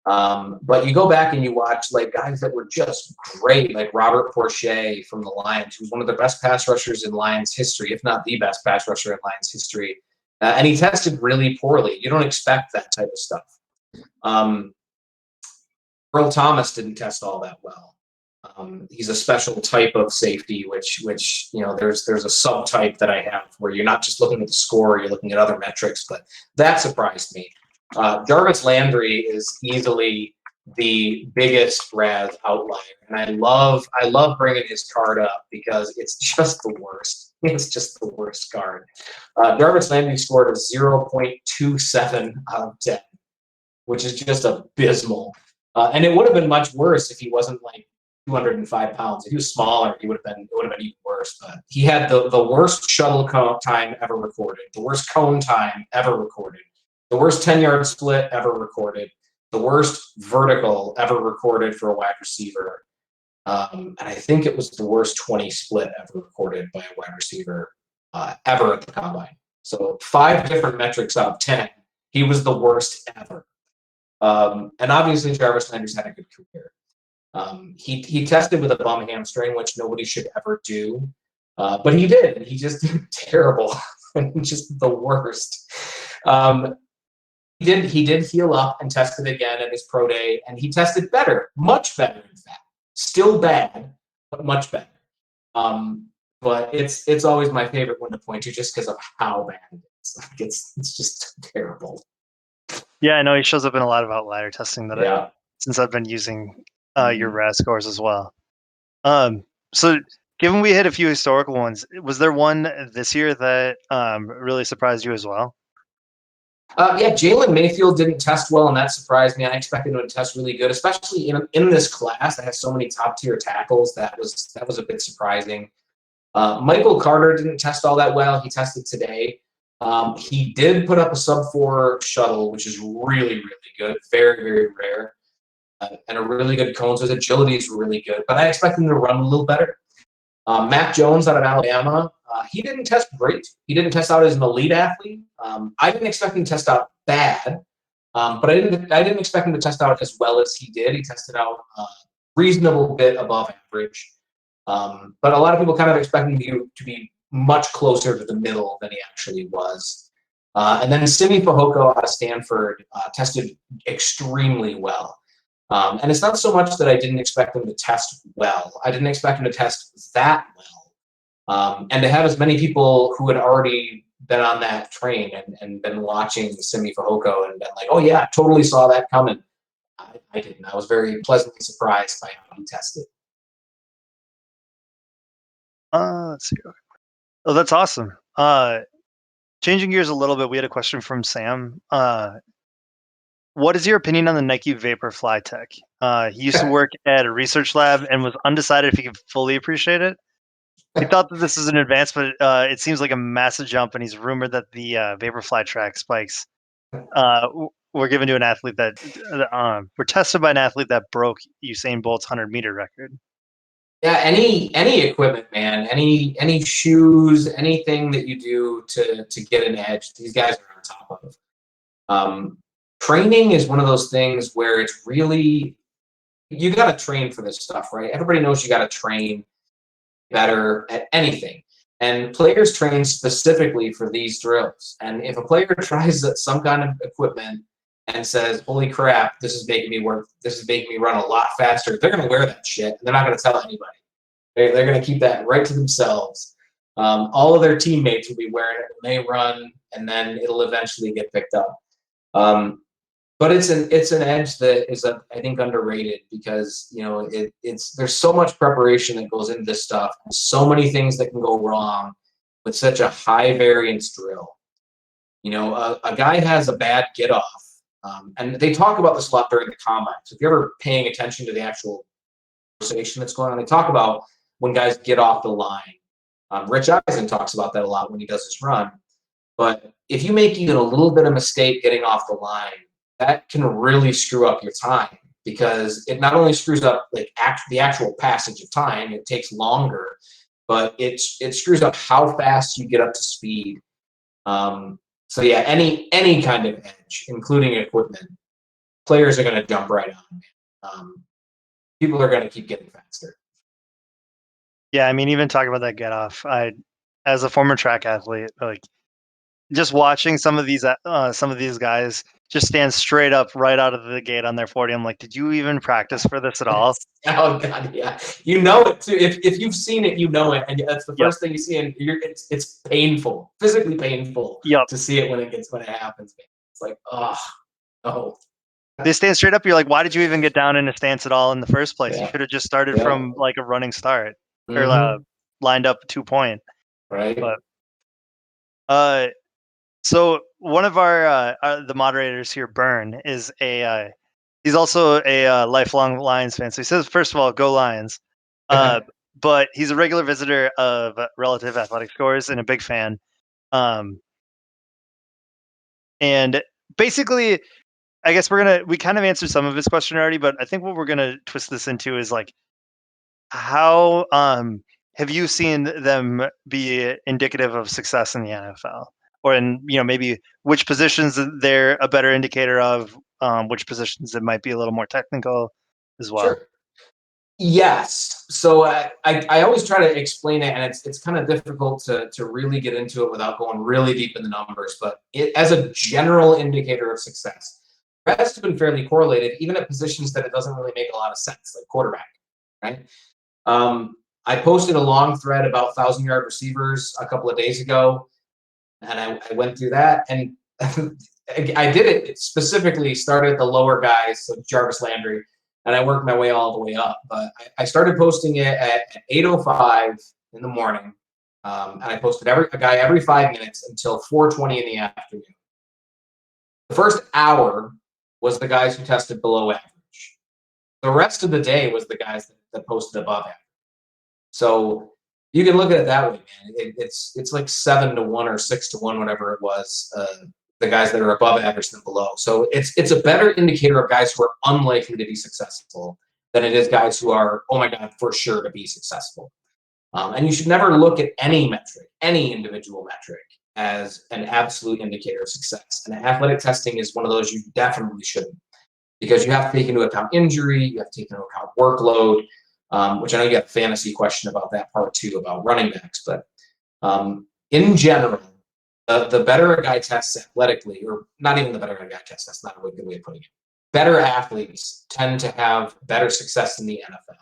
But you go back and you watch like guys that were just great, like Robert Porcher from the Lions, who's one of the best pass rushers in Lions history, if not the best pass rusher in Lions history. And he tested really poorly. You don't expect that type of stuff. Um, Earl Thomas didn't test all that well. He's a special type of safety, which you know, there's a subtype that I have where you're not just looking at the score, you're looking at other metrics. But that surprised me. Jarvis Landry is easily the biggest RAS outlier, and I love bringing his card up because it's just the worst. It's just the worst card. Jarvis Landry scored a 0.27 out of 10, which is just abysmal. And it would have been much worse if he wasn't like 205 pounds. If he was smaller, it would have been even worse. But he had the worst shuttle time ever recorded, the worst cone time ever recorded, the worst 10-yard split ever recorded, the worst vertical ever recorded for a wide receiver. And I think it was the worst 20 split ever recorded by a wide receiver ever at the combine. So 5 different metrics out of 10, he was the worst ever. And obviously, Jarvis Landry's had a good career. He tested with a bum hamstring, which nobody should ever do. But he did. He just did terrible, and just the worst. He did heal up and tested again at his pro day, and he tested better, much better, in fact. Still bad, but much better. But it's always my favorite one to point to, just because of how bad it is. Like, it's just terrible. Yeah, I know he shows up in a lot of outlier testing Yeah. since I've been using your RAS scores as well. So given we hit a few historical ones, was there one this year that really surprised you as well? Yeah, Jalen Mayfield didn't test well, and that surprised me. I expected him to test really good, especially in this class that has so many top tier tackles. That was a bit surprising. Michael Carter didn't test all that well. He tested today. He did put up a sub-4 shuttle, which is really, really good. Very, very rare. And a really good cone. So his agility is really good. But I expect him to run a little better. Mac Jones out of Alabama, he didn't test great. He didn't test out as an elite athlete. I didn't expect him to test out bad, but I didn't expect him to test out as well as he did. He tested out a reasonable bit above average. But a lot of people kind of expected him to be much closer to the middle than he actually was. And then Simi Fehoko out of Stanford tested extremely well. And it's not so much that I didn't expect him to test well. I didn't expect him to test that well. And to have as many people who had already been on that train and been watching Simi Fehoko and been like, oh yeah, totally saw that coming. I didn't. I was very pleasantly surprised by how he tested. Let's see. Oh, that's awesome. Changing gears a little bit, we had a question from Sam. What is your opinion on the Nike Vaporfly tech? He used to work at a research lab and was undecided if he could fully appreciate it. He thought that this is an advancement. It seems like a massive jump, and he's rumored that the Vaporfly track spikes were given to an athlete that were tested by an athlete that broke Usain Bolt's 100-meter record. Yeah, any equipment, man, any shoes, anything that you do to get an edge, these guys are on top of. Training is one of those things where it's really, you got to train for this stuff, right? Everybody knows you got to train better at anything. And players train specifically for these drills. And if a player tries some kind of equipment and says, holy crap, this is making me work, this is making me run a lot faster, they're going to wear that shit. They're not going to tell anybody. They're going to keep that right to themselves. All of their teammates will be wearing it when they run, and then it'll eventually get picked up. But it's an edge that is, I think, underrated, because there's so much preparation that goes into this stuff, and so many things that can go wrong with such a high variance drill. A guy has a bad get off, and they talk about this a lot during the combine. So if you're ever paying attention to the actual conversation that's going on, they talk about when guys get off the line. Rich Eisen talks about that a lot when he does his run. But if you make even a little bit of mistake getting off the line, that can really screw up your time, because it not only screws up the actual passage of time, it takes longer, but it screws up how fast you get up to speed. So yeah, any kind of edge, including equipment, players are going to jump right on. People are going to keep getting faster. Yeah, I mean, even talking about that get off, as a former track athlete, like, just watching some of these guys just stand straight up right out of the gate on their 40. I'm like, did you even practice for this at all? Oh god, yeah. You know it too. If you've seen it, you know it, and that's the first thing you see, and it's painful, physically painful to see it when it happens. It's like, oh no. They stand straight up. You're like, why did you even get down in a stance at all in the first place? You could have just started from like a running start, or lined up 2-point. Right. But so one of the moderators here, Burn, is he's also a lifelong Lions fan. So he says, first of all, go Lions. But he's a regular visitor of Relative Athletic Scores and a big fan. And basically, I guess we kind of answered some of his question already, but I think what we're gonna twist this into is like, how have you seen them be indicative of success in the NFL, or in maybe which positions they're a better indicator of, which positions it might be a little more technical as well. Sure. Yes. So I always try to explain it, and it's kind of difficult to really get into it without going really deep in the numbers. But as a general indicator of success, has been fairly correlated, even at positions that it doesn't really make a lot of sense, like quarterback, right? I posted a long thread about 1,000-yard receivers a couple of days ago, and I went through that, and I did it specifically, started at the lower guys, so Jarvis Landry, and I worked my way all the way up. But I started posting it at 8:05 in the morning, and I posted a guy every 5 minutes until 4:20 in the afternoon. The first hour was the guys who tested below average. The rest of the day was the guys that posted above average. So you can look at it that way, man. It's like 7-1 or 6-1, whatever it was. The guys that are above average than below. So it's a better indicator of guys who are unlikely to be successful than it is guys who are, oh my God, for sure to be successful. And you should never look at any metric, any individual metric, as an absolute indicator of success. And athletic testing is one of those you definitely shouldn't, because you have to take into account injury, you have to take into account workload, which I know you got a fantasy question about that part too, about running backs. But in general, the better a guy tests athletically, or not even the better a guy tests, that's not a good way of putting it. Better athletes tend to have better success in the NFL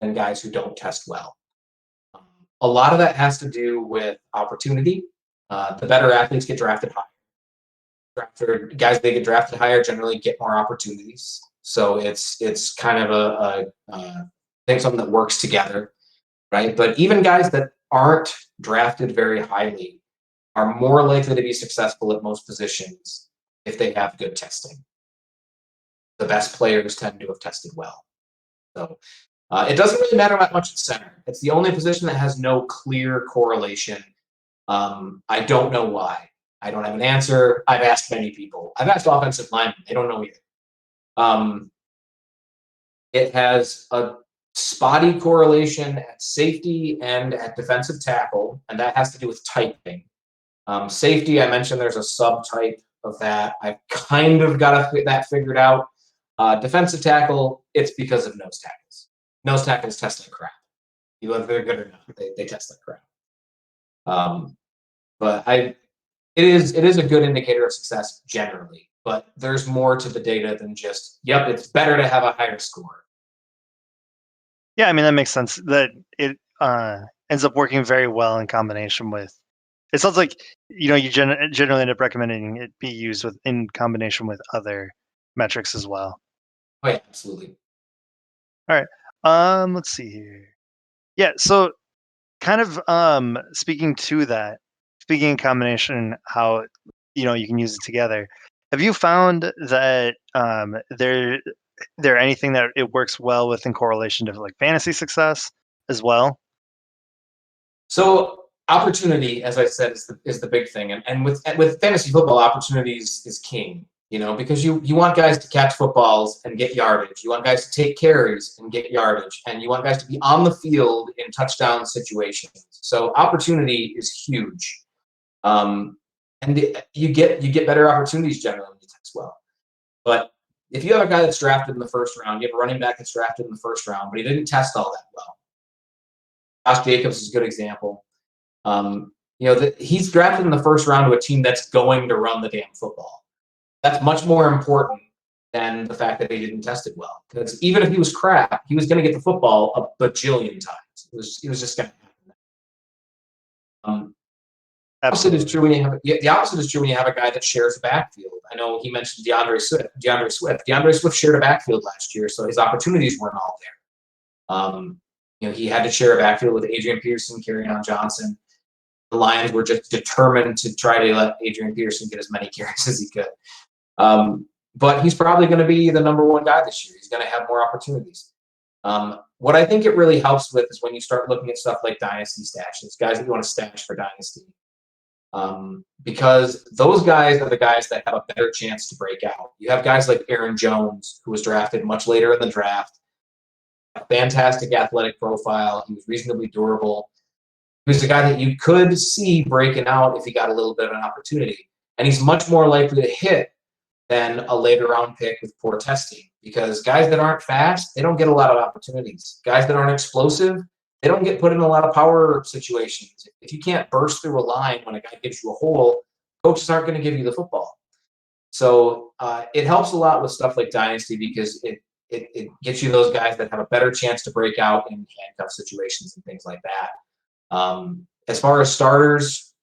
than guys who don't test well. A lot of that has to do with opportunity. The better athletes get drafted higher. Guys that get drafted higher generally get more opportunities. So it's kind of I think something that works together, right? But even guys that aren't drafted very highly are more likely to be successful at most positions if they have good testing. The best players tend to have tested well. So it doesn't really matter that much at center. It's the only position that has no clear correlation. I don't know why. I don't have an answer. I've asked many people. I've asked offensive linemen. They don't know either. It has a spotty correlation at safety and at defensive tackle, and that has to do with typing. Safety, I mentioned there's a subtype of that. I've kind of got that figured out. Defensive tackle, it's because of nose tackles. Nose tackles test like crap. Whether they're good or not, they test like crap. But it is a good indicator of success generally. But there's more to the data than just, yep, it's better to have a higher score. Yeah, I mean, that makes sense. That it ends up working very well in combination with. It sounds like you generally end up recommending it be used in combination with other metrics as well. Oh yeah, absolutely. All right. Let's see here. Yeah. So, kind of speaking to that, speaking in combination, how you can use it together. Have you found that there anything that it works well with in correlation to like fantasy success as well? So opportunity, as I said, is the big thing, and with fantasy football, opportunities is king. Because you want guys to catch footballs and get yardage. You want guys to take carries and get yardage, and you want guys to be on the field in touchdown situations. So opportunity is huge, and you get better opportunities generally when you test well. But if you have a guy that's drafted in the first round, you have a running back that's drafted in the first round, but he didn't test all that well. Josh Jacobs is a good example. He's drafted in the first round to a team that's going to run the damn football. That's much more important than the fact that he didn't test it well. Because even if he was crap, he was going to get the football a bajillion times. It was just going to happen. The opposite is true when you have a guy that shares a backfield. I know he mentioned DeAndre Swift. DeAndre Swift shared a backfield last year, so his opportunities weren't all there. He had to share a backfield with Adrian Peterson, Kerryon Johnson. The Lions were just determined to try to let Adrian Peterson get as many carries as he could. But he's probably going to be the number one guy this year. He's going to have more opportunities. What I think it really helps with is when you start looking at stuff like dynasty stashes, guys that you want to stash for dynasty. Because those guys are the guys that have a better chance to break out. You have guys like Aaron Jones, who was drafted much later in the draft. A fantastic athletic profile. He was reasonably durable. He was a guy that you could see breaking out if he got a little bit of an opportunity. And he's much more likely to hit than a later round pick with poor testing, because guys that aren't fast, they don't get a lot of opportunities. Guys that aren't explosive, they don't get put in a lot of power situations. If you can't burst through a line when a guy gives you a hole, coaches aren't going to give you the football. So it helps a lot with stuff like Dynasty because it gets you those guys that have a better chance to break out in handcuff situations and things like that. As far as starters,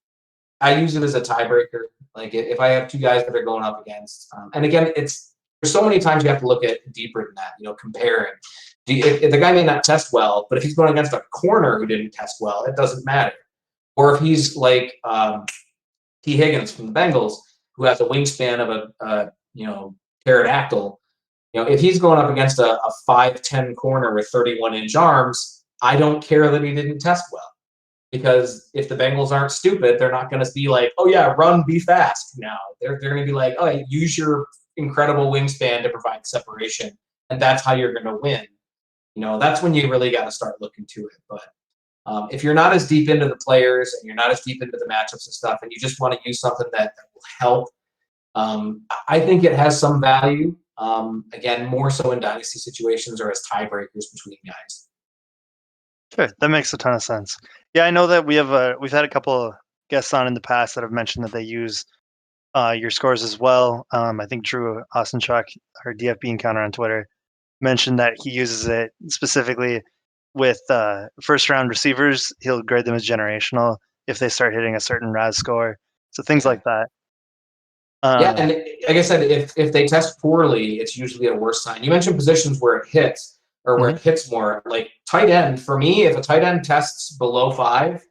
I use it as a tiebreaker. Like if I have two guys that are going up against, and again, there's so many times you have to look at deeper than that. Comparing. If the guy may not test well, but if he's going against a corner who didn't test well, it doesn't matter. Or if he's like T. Higgins from the Bengals, who has a wingspan of a pterodactyl. If he's going up against a 5'10" corner with 31-inch arms, I don't care that he didn't test well. Because if the Bengals aren't stupid, they're not going to be like, oh, yeah, run, be fast now. They're going to be like, oh, use your incredible wingspan to provide separation, and that's how you're going to win. That's when you really got to start looking to it. But if you're not as deep into the players and you're not as deep into the matchups and stuff, and you just want to use something that will help, I think it has some value. Again, more so in dynasty situations or as tiebreakers between guys. Sure, that makes a ton of sense. Yeah, I know that we've had a couple of guests on in the past that have mentioned that they use your scores as well. I think Drew Ostenchuk, our DFB encounter on Twitter, mentioned that he uses it specifically with first round receivers. He'll grade them as generational if they start hitting a certain RAS score. So things like that. Yeah, and like I said, if they test poorly, it's usually a worse sign. You mentioned positions where it hits or where it hits more. Like tight end, for me, if a tight end tests below 5,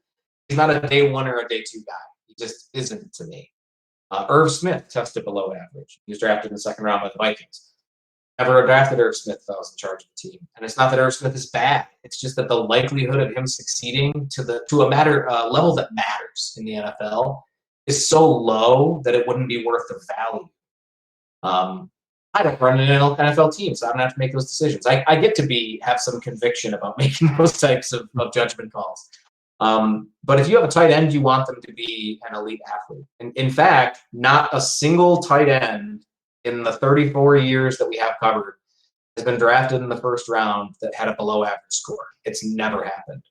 he's not a day 1 or a day 2 guy. He just isn't to me. Irv Smith tested below average. He was drafted in the 2nd round by the Vikings. Never drafted Irv Smith if I was in charge of the team. And it's not that Irv Smith is bad. It's just that the likelihood of him succeeding to a level that matters in the NFL is so low that it wouldn't be worth the value. I don't run an NFL team, so I don't have to make those decisions. I get to have some conviction about making those types of judgment calls. But if you have a tight end, you want them to be an elite athlete. And in fact, not a single tight end in the 34 years that we have covered has been drafted in the 1st round that had a below average score. It's never happened.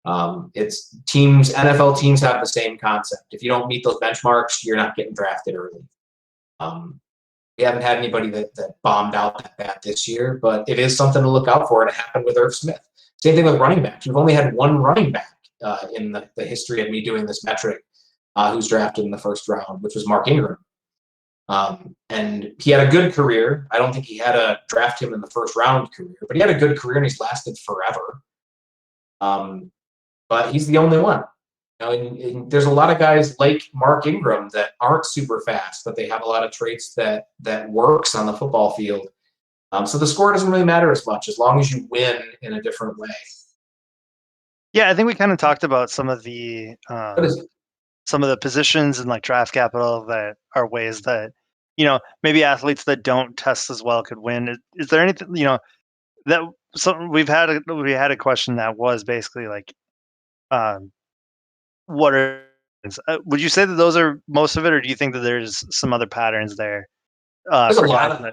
NFL teams have the same concept. If you don't meet those benchmarks, you're not getting drafted early. We haven't had anybody that bombed out that bad this year, but it is something to look out for. And it happened with Irv Smith. Same thing with running backs. We've only had one running back in the history of me doing this metric who's drafted in the 1st round, which was Mark Ingram. And he had a good career. I don't think he had a draft him in the 1st round career, but he had a good career and he's lasted forever. But he's the only one. And there's a lot of guys like Mark Ingram that aren't super fast, but they have a lot of traits that works on the football field. So the score doesn't really matter as much as long as you win in a different way. Yeah, I think we kind of talked about some of the positions and like draft capital that are ways that maybe athletes that don't test as well could win. Is there anything that we had a question that was basically like, what are would you say that those are most of it, or do you think that there's some other patterns there? There's a lot of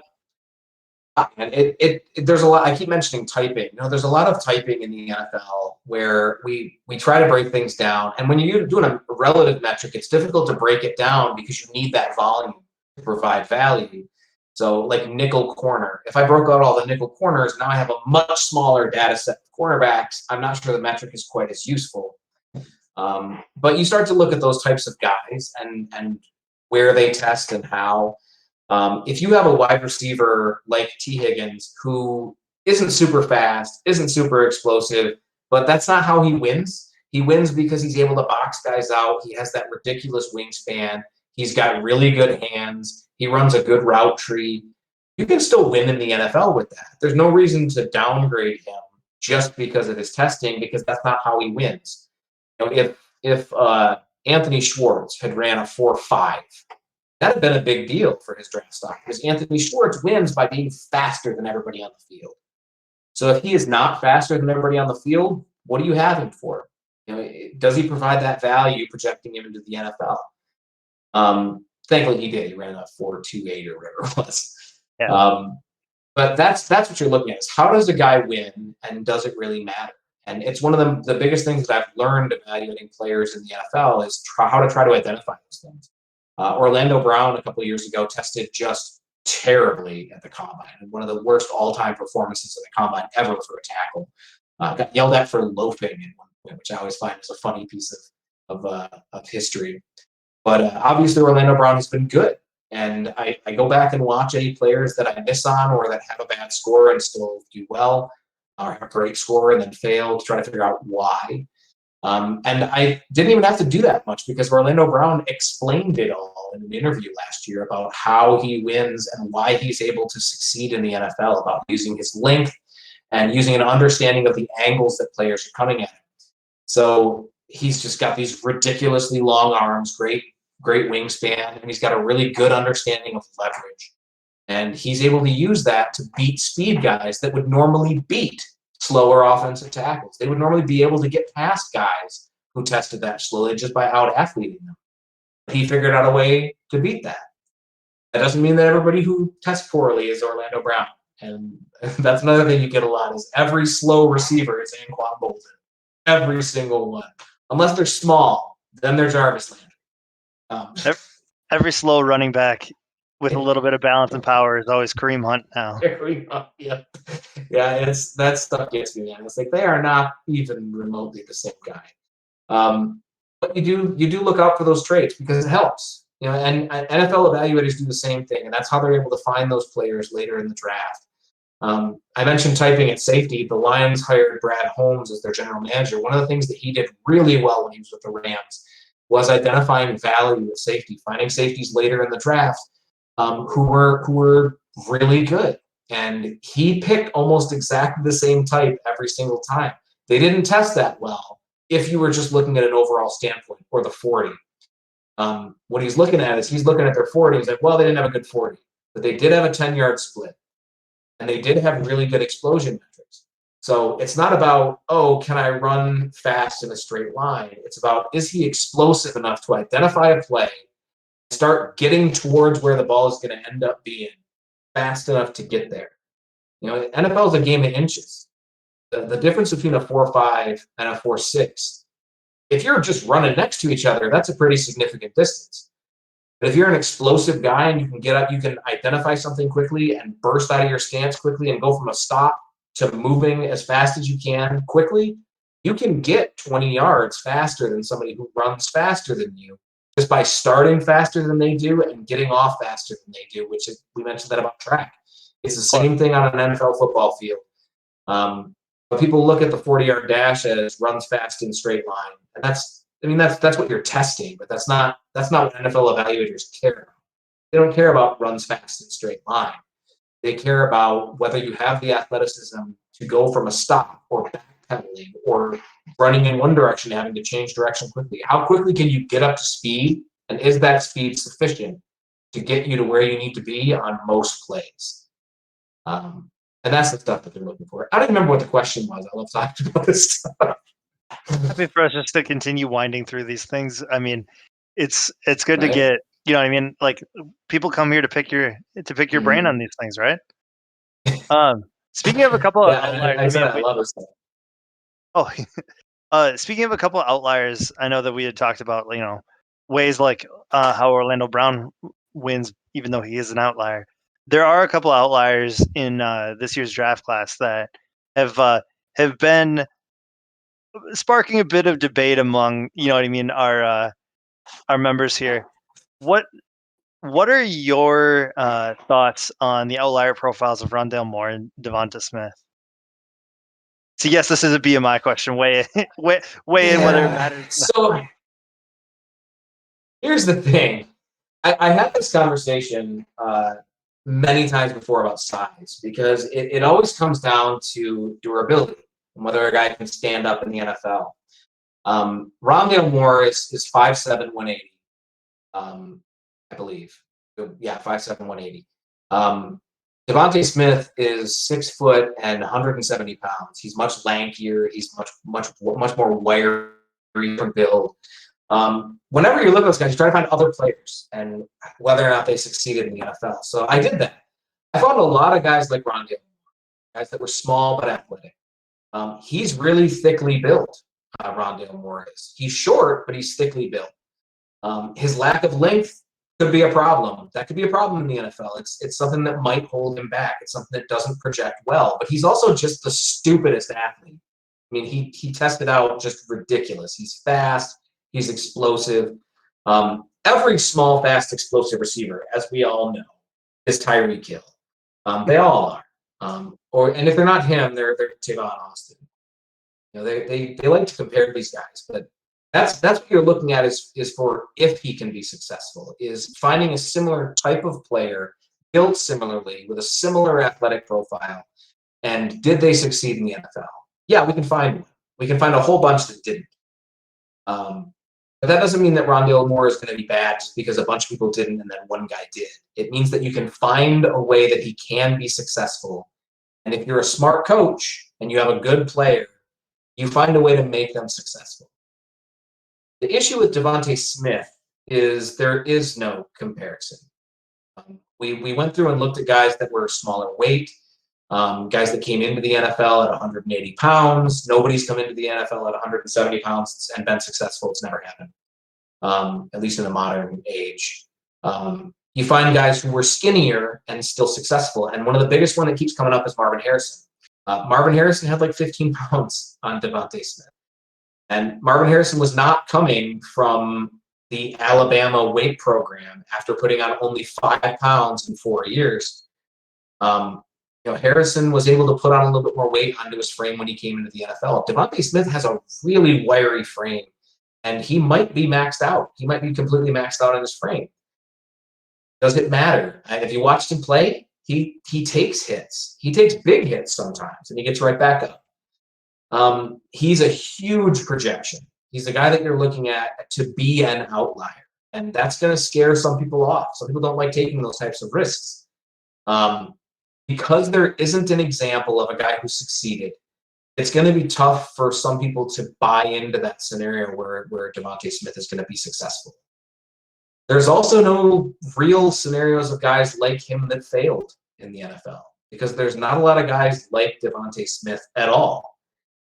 there's a lot. I keep mentioning typing. There's a lot of typing in the NFL where we try to break things down, and when you're doing a relative metric, it's difficult to break it down because you need that volume to provide value. So, like nickel corner, if I broke out all the nickel corners, now I have a much smaller data set of cornerbacks. I'm not sure the metric is quite as useful. But you start to look at those types of guys and where they test and how. If you have a wide receiver like T. Higgins, who isn't super fast, isn't super explosive, but that's not how he wins. He wins because he's able to box guys out. He has that ridiculous wingspan. He's got really good hands. He runs a good route tree. You can still win in the NFL with that. There's no reason to downgrade him just because of his testing, because that's not how he wins. If Anthony Schwartz had ran a 4.5, that had been a big deal for his draft stock, because Anthony Schwartz wins by being faster than everybody on the field. So if he is not faster than everybody on the field, what do you have him for? Does he provide that value projecting him into the NFL? Thankfully, he did. He ran a 4.28 or whatever it was. Yeah. But that's what you're looking at, is how does a guy win, and does it really matter? And it's one of the biggest things that I've learned evaluating players in the NFL is how to try to identify those things. Orlando Brown a couple of years ago tested just terribly at the combine, and one of the worst all-time performances at the combine ever for a tackle. Got yelled at for loafing at one point, which I always find is a funny piece of history. But obviously, Orlando Brown has been good. And I go back and watch any players that I miss on, or that have a bad score and still do well, or have a great score and then fail, to try to figure out why. And I didn't even have to do that much, because Orlando Brown explained it all in an interview last year about how he wins and why he's able to succeed in the NFL, about using his length and using an understanding of the angles that players are coming at him. So he's just got these ridiculously long arms, great wingspan, and he's got a really good understanding of leverage. And he's able to use that to beat speed guys that would normally beat slower offensive tackles. They would normally be able to get past guys who tested that slowly just by out-athleting them. He figured out a way to beat that. That doesn't mean that everybody who tests poorly is Orlando Brown. And that's another thing you get a lot, is every slow receiver is Anquan Bolden. Every single one. Unless they're small, then they're Jarvis Landry. Every slow running back with a little bit of balance and power is always Kareem Hunt now. Yeah, that stuff gets me, man. It's like they are not even remotely the same guy. But you do look out for those traits, because it helps. And NFL evaluators do the same thing, and that's how they're able to find those players later in the draft. I mentioned typing at safety. The Lions hired Brad Holmes as their general manager. One of the things that he did really well when he was with the Rams was identifying value at safety, finding safeties later in the draft who were really good. And he picked almost exactly the same type every single time. They didn't test that well if you were just looking at an overall standpoint, or the 40. What he's looking at is, he's looking at their 40. He's like, well, they didn't have a good 40, but they did have a 10-yard split. And they did have really good explosion metrics. So it's not about, oh, can I run fast in a straight line? It's about, is he explosive enough to identify a play, start getting towards where the ball is going to end up being, fast enough to get there? NFL is a game of inches. The difference between a 4.5 and a 4.6, if you're just running next to each other, that's a pretty significant distance. But if you're an explosive guy and you can get up, you can identify something quickly and burst out of your stance quickly and go from a stop to moving as fast as you can quickly, you can get 20 yards faster than somebody who runs faster than you, just by starting faster than they do and getting off faster than they do, which is, we mentioned that about track. It's the same thing on an NFL football field. People look at the 40-yard dash as runs fast in straight line, and that's what you're testing, but that's not what NFL evaluators care about. They don't care about runs fast in straight line. They care about whether you have the athleticism to go from a stop, or backpedaling, or running in one direction, having to change direction quickly. How quickly can you get up to speed, and is that speed sufficient to get you to where you need to be on most plays? And that's the stuff that they're looking for. I don't remember what the question was. I love talking about this stuff. Happy for us just to continue winding through these things. I mean, it's good to get, like, people come here to pick your brain on these things, right? Speaking of a couple of outliers, I love this stuff. Speaking of a couple of outliers, I know that we had talked about, ways like how Orlando Brown wins, even though he is an outlier. There are a couple of outliers in this year's draft class that have been sparking a bit of debate among, our members here. What are your thoughts on the outlier profiles of Rondale Moore and Devonta Smith? So yes, this is a BMI question. Weigh in whether it matters. So here's the thing. I had this conversation many times before about size, because it always comes down to durability and whether a guy can stand up in the NFL. Rondale Moore is 5'7", 180, I believe. Yeah, 5'7", 180. Devonta Smith is 6 foot and 170 pounds. He's much lankier. He's much more wiry from build. Whenever you look at those guys, you try to find other players and whether or not they succeeded in the NFL. So I did that. I found a lot of guys like Rondale, guys that were small but athletic. He's really thickly built. Rondale Moore is. He's short, but he's thickly built. His lack of length could be a problem. That could be a problem in the NFL. It's something that might hold him back. It's something that doesn't project well. But he's also just the stupidest athlete. I mean, he tested out just ridiculous. He's fast. He's explosive. Every small, fast, explosive receiver, as we all know, is Tyreek Hill. They all are. And if they're not him, they're Tavon Austin. You know, they like to compare these guys, but that's what you're looking at is for if he can be successful, is finding a similar type of player built similarly with a similar athletic profile, and did they succeed in the NFL? Yeah, we can find one. We can find a whole bunch that didn't. But that doesn't mean that Rondale Moore is going to be bad just because a bunch of people didn't and then one guy did. It means that you can find a way that he can be successful. And if you're a smart coach and you have a good player, you find a way to make them successful. The issue with Devontae Smith is there is no comparison. We went through and looked at guys that were smaller weight, guys that came into the NFL at 180 pounds. Nobody's come into the NFL at 170 pounds and been successful. It's never happened, at least in the modern age. You find guys who were skinnier and still successful. And one of the biggest one that keeps coming up is Marvin Harrison. Marvin Harrison had like 15 pounds on Devontae Smith. And Marvin Harrison was not coming from the Alabama weight program after putting on only 5 pounds in 4 years. Harrison was able to put on a little bit more weight onto his frame when he came into the NFL. Devontae Smith has a really wiry frame, and he might be maxed out. He might be completely maxed out on his frame. Does it matter? If you watched him play, he takes hits. He takes big hits sometimes, and he gets right back up. He's a huge projection. He's a guy that you're looking at to be an outlier, and that's going to scare some people off. Some people don't like taking those types of risks. Because there isn't an example of a guy who succeeded, it's going to be tough for some people to buy into that scenario where Devontae Smith is going to be successful. There's also no real scenarios of guys like him that failed in the NFL because there's not a lot of guys like Devontae Smith at all.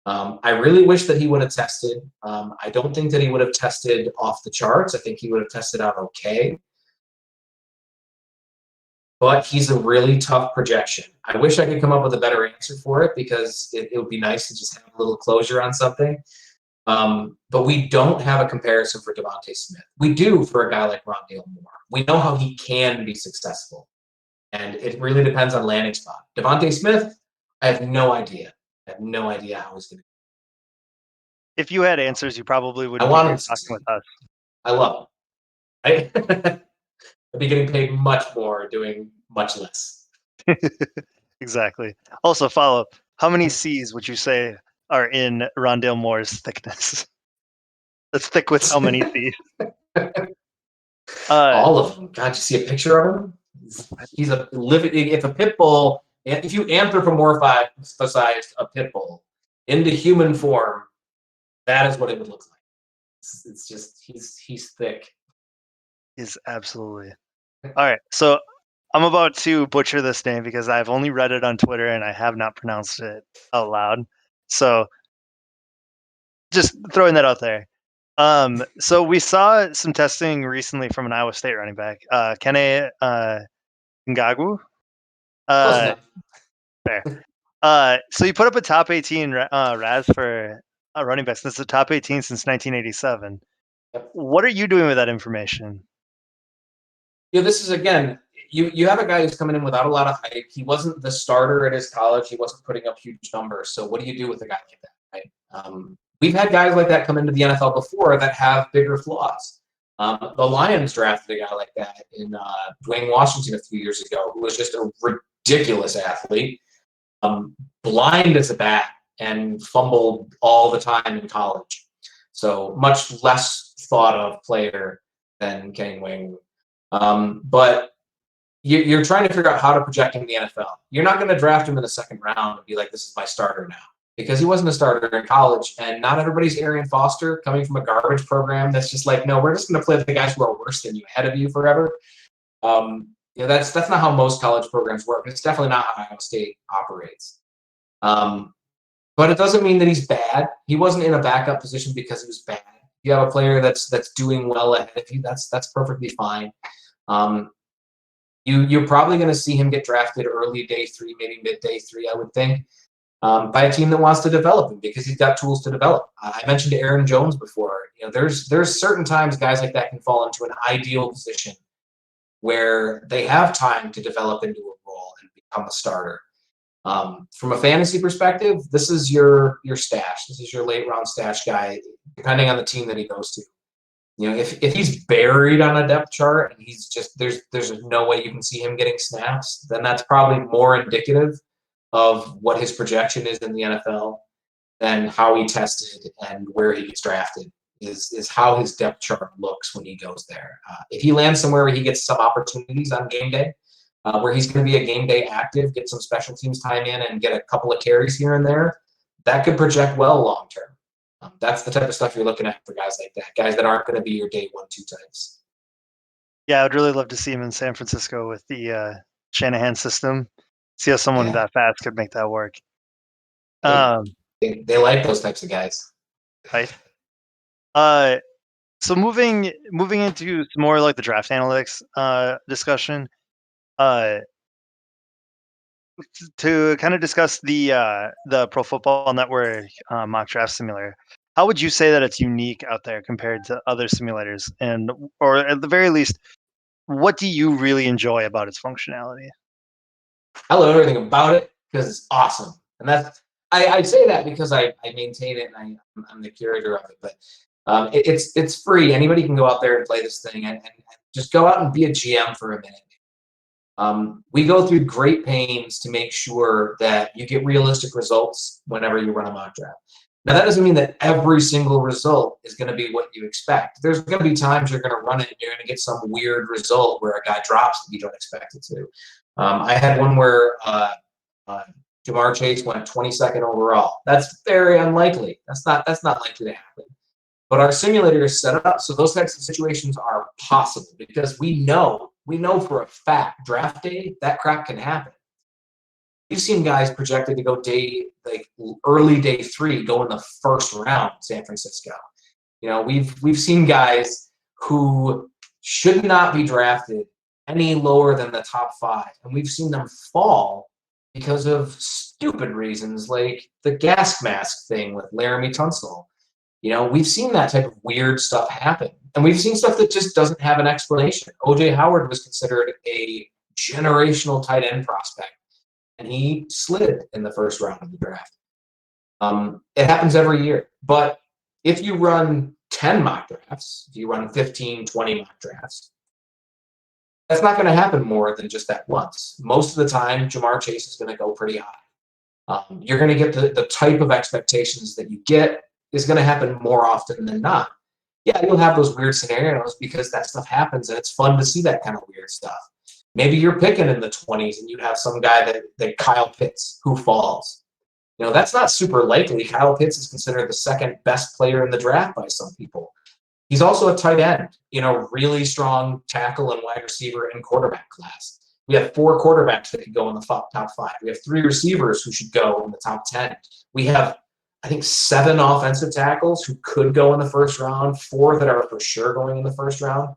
I really wish that he would have tested. I don't think that he would have tested off the charts. I think he would have tested out okay. But he's a really tough projection. I wish I could come up with a better answer for it because it would be nice to just have a little closure on something. But we don't have a comparison for Devontae Smith. We do for a guy like Rondale Moore. We know how he can be successful. And it really depends on landing spot. Devontae Smith, I have no idea. I have no idea how he's going to be. If you had answers, you probably would be talking with us. I love him. I'd be getting paid much more doing much less. Exactly. Also, follow up. How many C's would you say are in Rondale Moore's thickness? That's thick with how many C's? All of them. God, you see a picture of him? He's a living. If a pit bull, if you anthropomorphize a pit bull into human form, that is what it would look like. It's just he's thick. Is absolutely. All right, so I'm about to butcher this name because I've only read it on Twitter and I have not pronounced it out loud. So just throwing that out there. So we saw some testing recently from an Iowa State running back, Kene Ngagu. Fair. So you put up a top 18 RAS for running backs. That's the top 18 since 1987. What are you doing with that information? Yeah, this is, again, you have a guy who's coming in without a lot of hype. He wasn't the starter at his college. He wasn't putting up huge numbers. So what do you do with a guy like that, right? We've had guys like that come into the NFL before that have bigger flaws. The Lions drafted a guy like that in Dwayne Washington a few years ago, who was just a ridiculous athlete, blind as a bat, and fumbled all the time in college. So much less thought of player than Kenny Wing. But you're trying to figure out how to project him in the NFL. You're not going to draft him in the second round and be like, this is my starter now. Because he wasn't a starter in college, and not everybody's Arian Foster coming from a garbage program that's just like, no, we're just going to play the guys who are worse than you, ahead of you forever. That's not how most college programs work. It's definitely not how Iowa State operates. But it doesn't mean that he's bad. He wasn't in a backup position because he was bad. You have a player that's doing well ahead of you. That's perfectly fine. You're probably going to see him get drafted early day 3, maybe mid day 3, I would think, by a team that wants to develop him because he's got tools to develop. I mentioned Aaron Jones before. There's certain times guys like that can fall into an ideal position where they have time to develop into a role and become a starter. From a fantasy perspective, this is your stash. This is your late round stash guy, depending on the team that he goes to. If he's buried on a depth chart and he's just there's no way you can see him getting snaps, then that's probably more indicative of what his projection is in the NFL than how he tested and where he gets drafted. Is how his depth chart looks when he goes there. If he lands somewhere where he gets some opportunities on game day, where he's going to be a game day active, get some special teams time in, and get a couple of carries here and there, that could project well long term. That's the type of stuff you're looking at for guys like that, guys that aren't going to be your day 1-2 types. Yeah, I'd really love to see him in San Francisco with the Shanahan system. See how someone that fast could make that work. They like those types of guys. Right. So moving into some more like the draft analytics discussion, to kind of discuss the Pro Football Network Mock Draft Simulator. How would you say that it's unique out there compared to other simulators, or at the very least, what do you really enjoy about its functionality? I love everything about it because it's awesome, and I say that because I maintain it and I'm the curator of it. But it's free. Anybody can go out there and play this thing and just go out and be a GM for a minute. We go through great pains to make sure that you get realistic results whenever you run a mock draft. Now, that doesn't mean that every single result is going to be what you expect. There's going to be times you're going to run it and you're going to get some weird result where a guy drops that you don't expect it to. I had one where Jamar Chase went 22nd overall. That's very unlikely. That's not likely to happen. But our simulator is set up so those types of situations are possible because we know for a fact draft day that crap can happen. We've seen guys projected to go early day 3, go in the first round in San Francisco. We've seen guys who should not be drafted any lower than the top 5, and we've seen them fall because of stupid reasons like the gas mask thing with Laramie Tunsil. We've seen that type of weird stuff happen, and we've seen stuff that just doesn't have an explanation. O.J. Howard was considered a generational tight end prospect, and he slid in the first round of the draft. It happens every year, but if you run 10 mock drafts, if you run 15, 20 mock drafts, that's not going to happen more than just that once. Most of the time, Jamar Chase is going to go pretty high. You're going to get the type of expectations that you get is going to happen more often than not. Yeah, you'll have those weird scenarios because that stuff happens, and it's fun to see that kind of weird stuff. Maybe you're picking in the 20s and you have some guy that Kyle Pitts who falls. That's not super likely. Kyle Pitts is considered the second best player in the draft by some people. He's also a tight end, really strong tackle and wide receiver and quarterback class. We have 4 quarterbacks that could go in the top 5. We have 3 receivers who should go in the top 10. We have, I think, 7 offensive tackles who could go in the first round, 4 that are for sure going in the first round.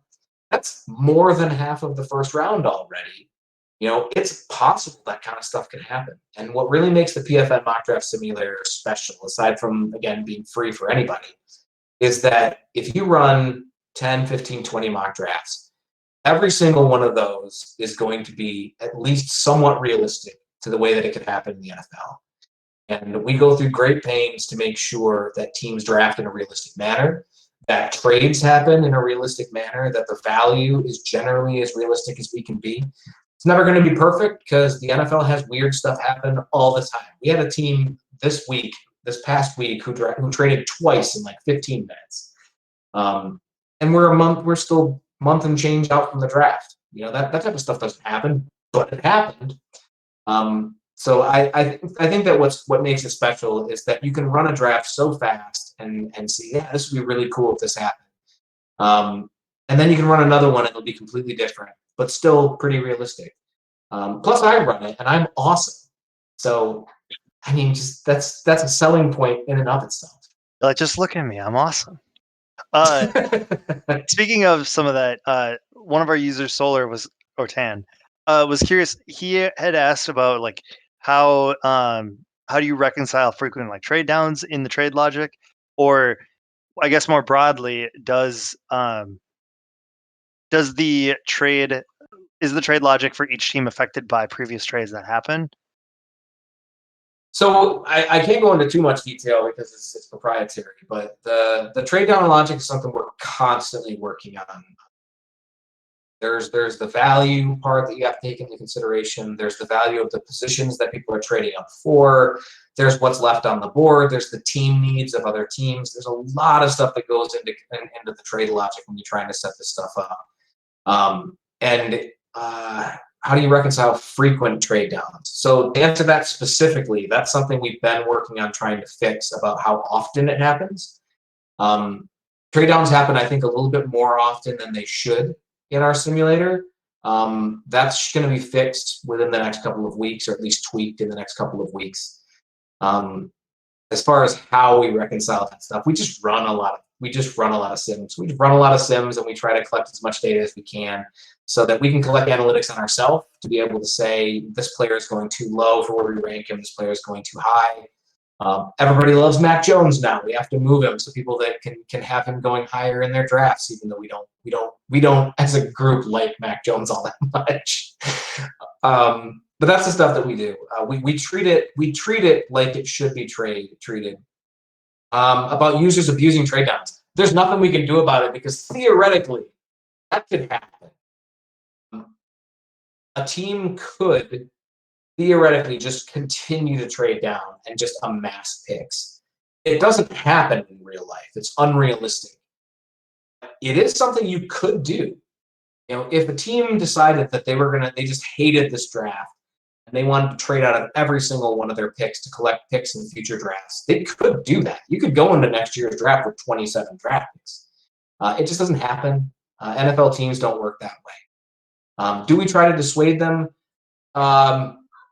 That's more than half of the first round already. It's possible that kind of stuff can happen. And what really makes the PFN Mock Draft Simulator special, aside from, again, being free for anybody, is that if you run 10, 15, 20 mock drafts, every single one of those is going to be at least somewhat realistic to the way that it could happen in the NFL. And we go through great pains to make sure that teams draft in a realistic manner, that trades happen in a realistic manner, that the value is generally as realistic as we can be. It's never going to be perfect because the NFL has weird stuff happen all the time. We had a team this past week who traded twice in like 15 minutes. And we're still a month and change out from the draft. That type of stuff doesn't happen, but it happened. So I think that what makes it special is that you can run a draft so fast and see, yeah, this would be really cool if this happened. And then you can run another one and it'll be completely different, but still pretty realistic. Plus, I run it and I'm awesome. So, I mean, just that's a selling point in and of itself. Like, just look at me, I'm awesome. Speaking of some of that, one of our users, Solar, was curious. He had asked about like how do you reconcile frequent like trade downs in the trade logic, or I guess more broadly, does the trade is the trade logic for each team affected by previous trades that happen? So I can't go into too much detail because it's proprietary, but the trade down logic is something we're constantly working on. There's the value part that you have to take into consideration. There's the value of the positions that people are trading up for. There's what's left on the board. There's the team needs of other teams. There's a lot of stuff that goes into the trade logic when you're trying to set this stuff up. How do you reconcile frequent trade downs? So to answer that specifically, that's something we've been working on trying to fix about how often it happens. Trade downs happen, I think, a little bit more often than they should in our simulator. That's going to be fixed within the next couple of weeks, or at least tweaked in the next couple of weeks. As far as how we reconcile that stuff, we just run a lot of sims. We run a lot of sims and we try to collect as much data as we can so that we can collect analytics on ourselves to be able to say this player is going too low for where we rank him, this player is going too high. Everybody loves Mac Jones now. We have to move him so people that can have him going higher in their drafts, even though we don't as a group like Mac Jones all that much. But that's the stuff that we do. We treat it like it should be treated. About users abusing trade downs, there's nothing we can do about it because theoretically that could happen. A team could theoretically just continue to trade down and just amass picks. It doesn't happen in real life. It's unrealistic. It is something you could do. You know, if a team decided that they just hated this draft and they wanted to trade out of every single one of their picks to collect picks in future drafts, they could do that. You could go into next year's draft with 27 draft picks. It just doesn't happen. NFL teams don't work that way. Do we try to dissuade them?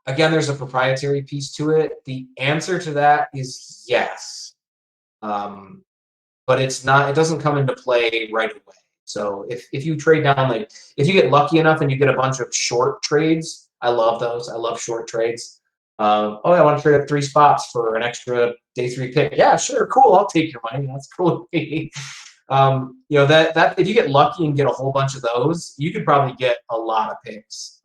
Again, there's a proprietary piece to it. The answer to that is yes. But it's not. It doesn't come into play right away. So if you trade down, like if you get lucky enough and you get a bunch of short trades, I love those. I love short trades. I want to trade up 3 spots for an extra day 3 pick. Yeah, sure, cool. I'll take your money. That's cool. You know that if you get lucky and get a whole bunch of those, you could probably get a lot of picks.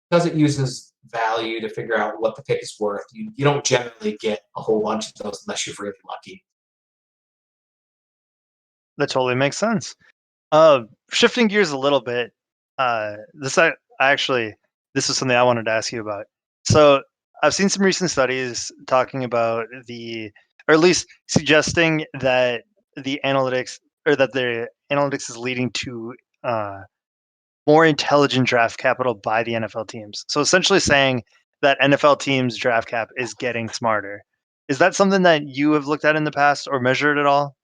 Because it uses value to figure out what the pick is worth. You don't generally get a whole bunch of those unless you're really lucky. That totally makes sense. Shifting gears a little bit, this is something I wanted to ask you about. So I've seen some recent studies talking about or at least suggesting that the analytics is leading to more intelligent draft capital by the NFL teams. So essentially saying that NFL teams' draft cap is getting smarter. Is that something that you have looked at in the past or measured at all?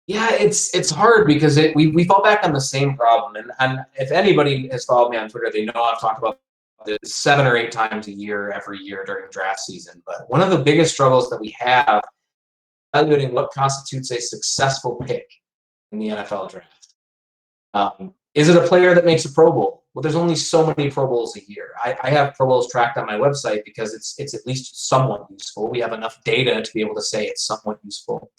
Yeah, it's hard because we fall back on the same problem. And if anybody has followed me on Twitter, they know I've talked about this 7 or 8 times a year, every year during draft season. But one of the biggest struggles that we have evaluating what constitutes a successful pick in the NFL draft. Is it a player that makes a Pro Bowl? Well, there's only so many Pro Bowls a year. I have Pro Bowls tracked on my website because it's at least somewhat useful. We have enough data to be able to say it's somewhat useful.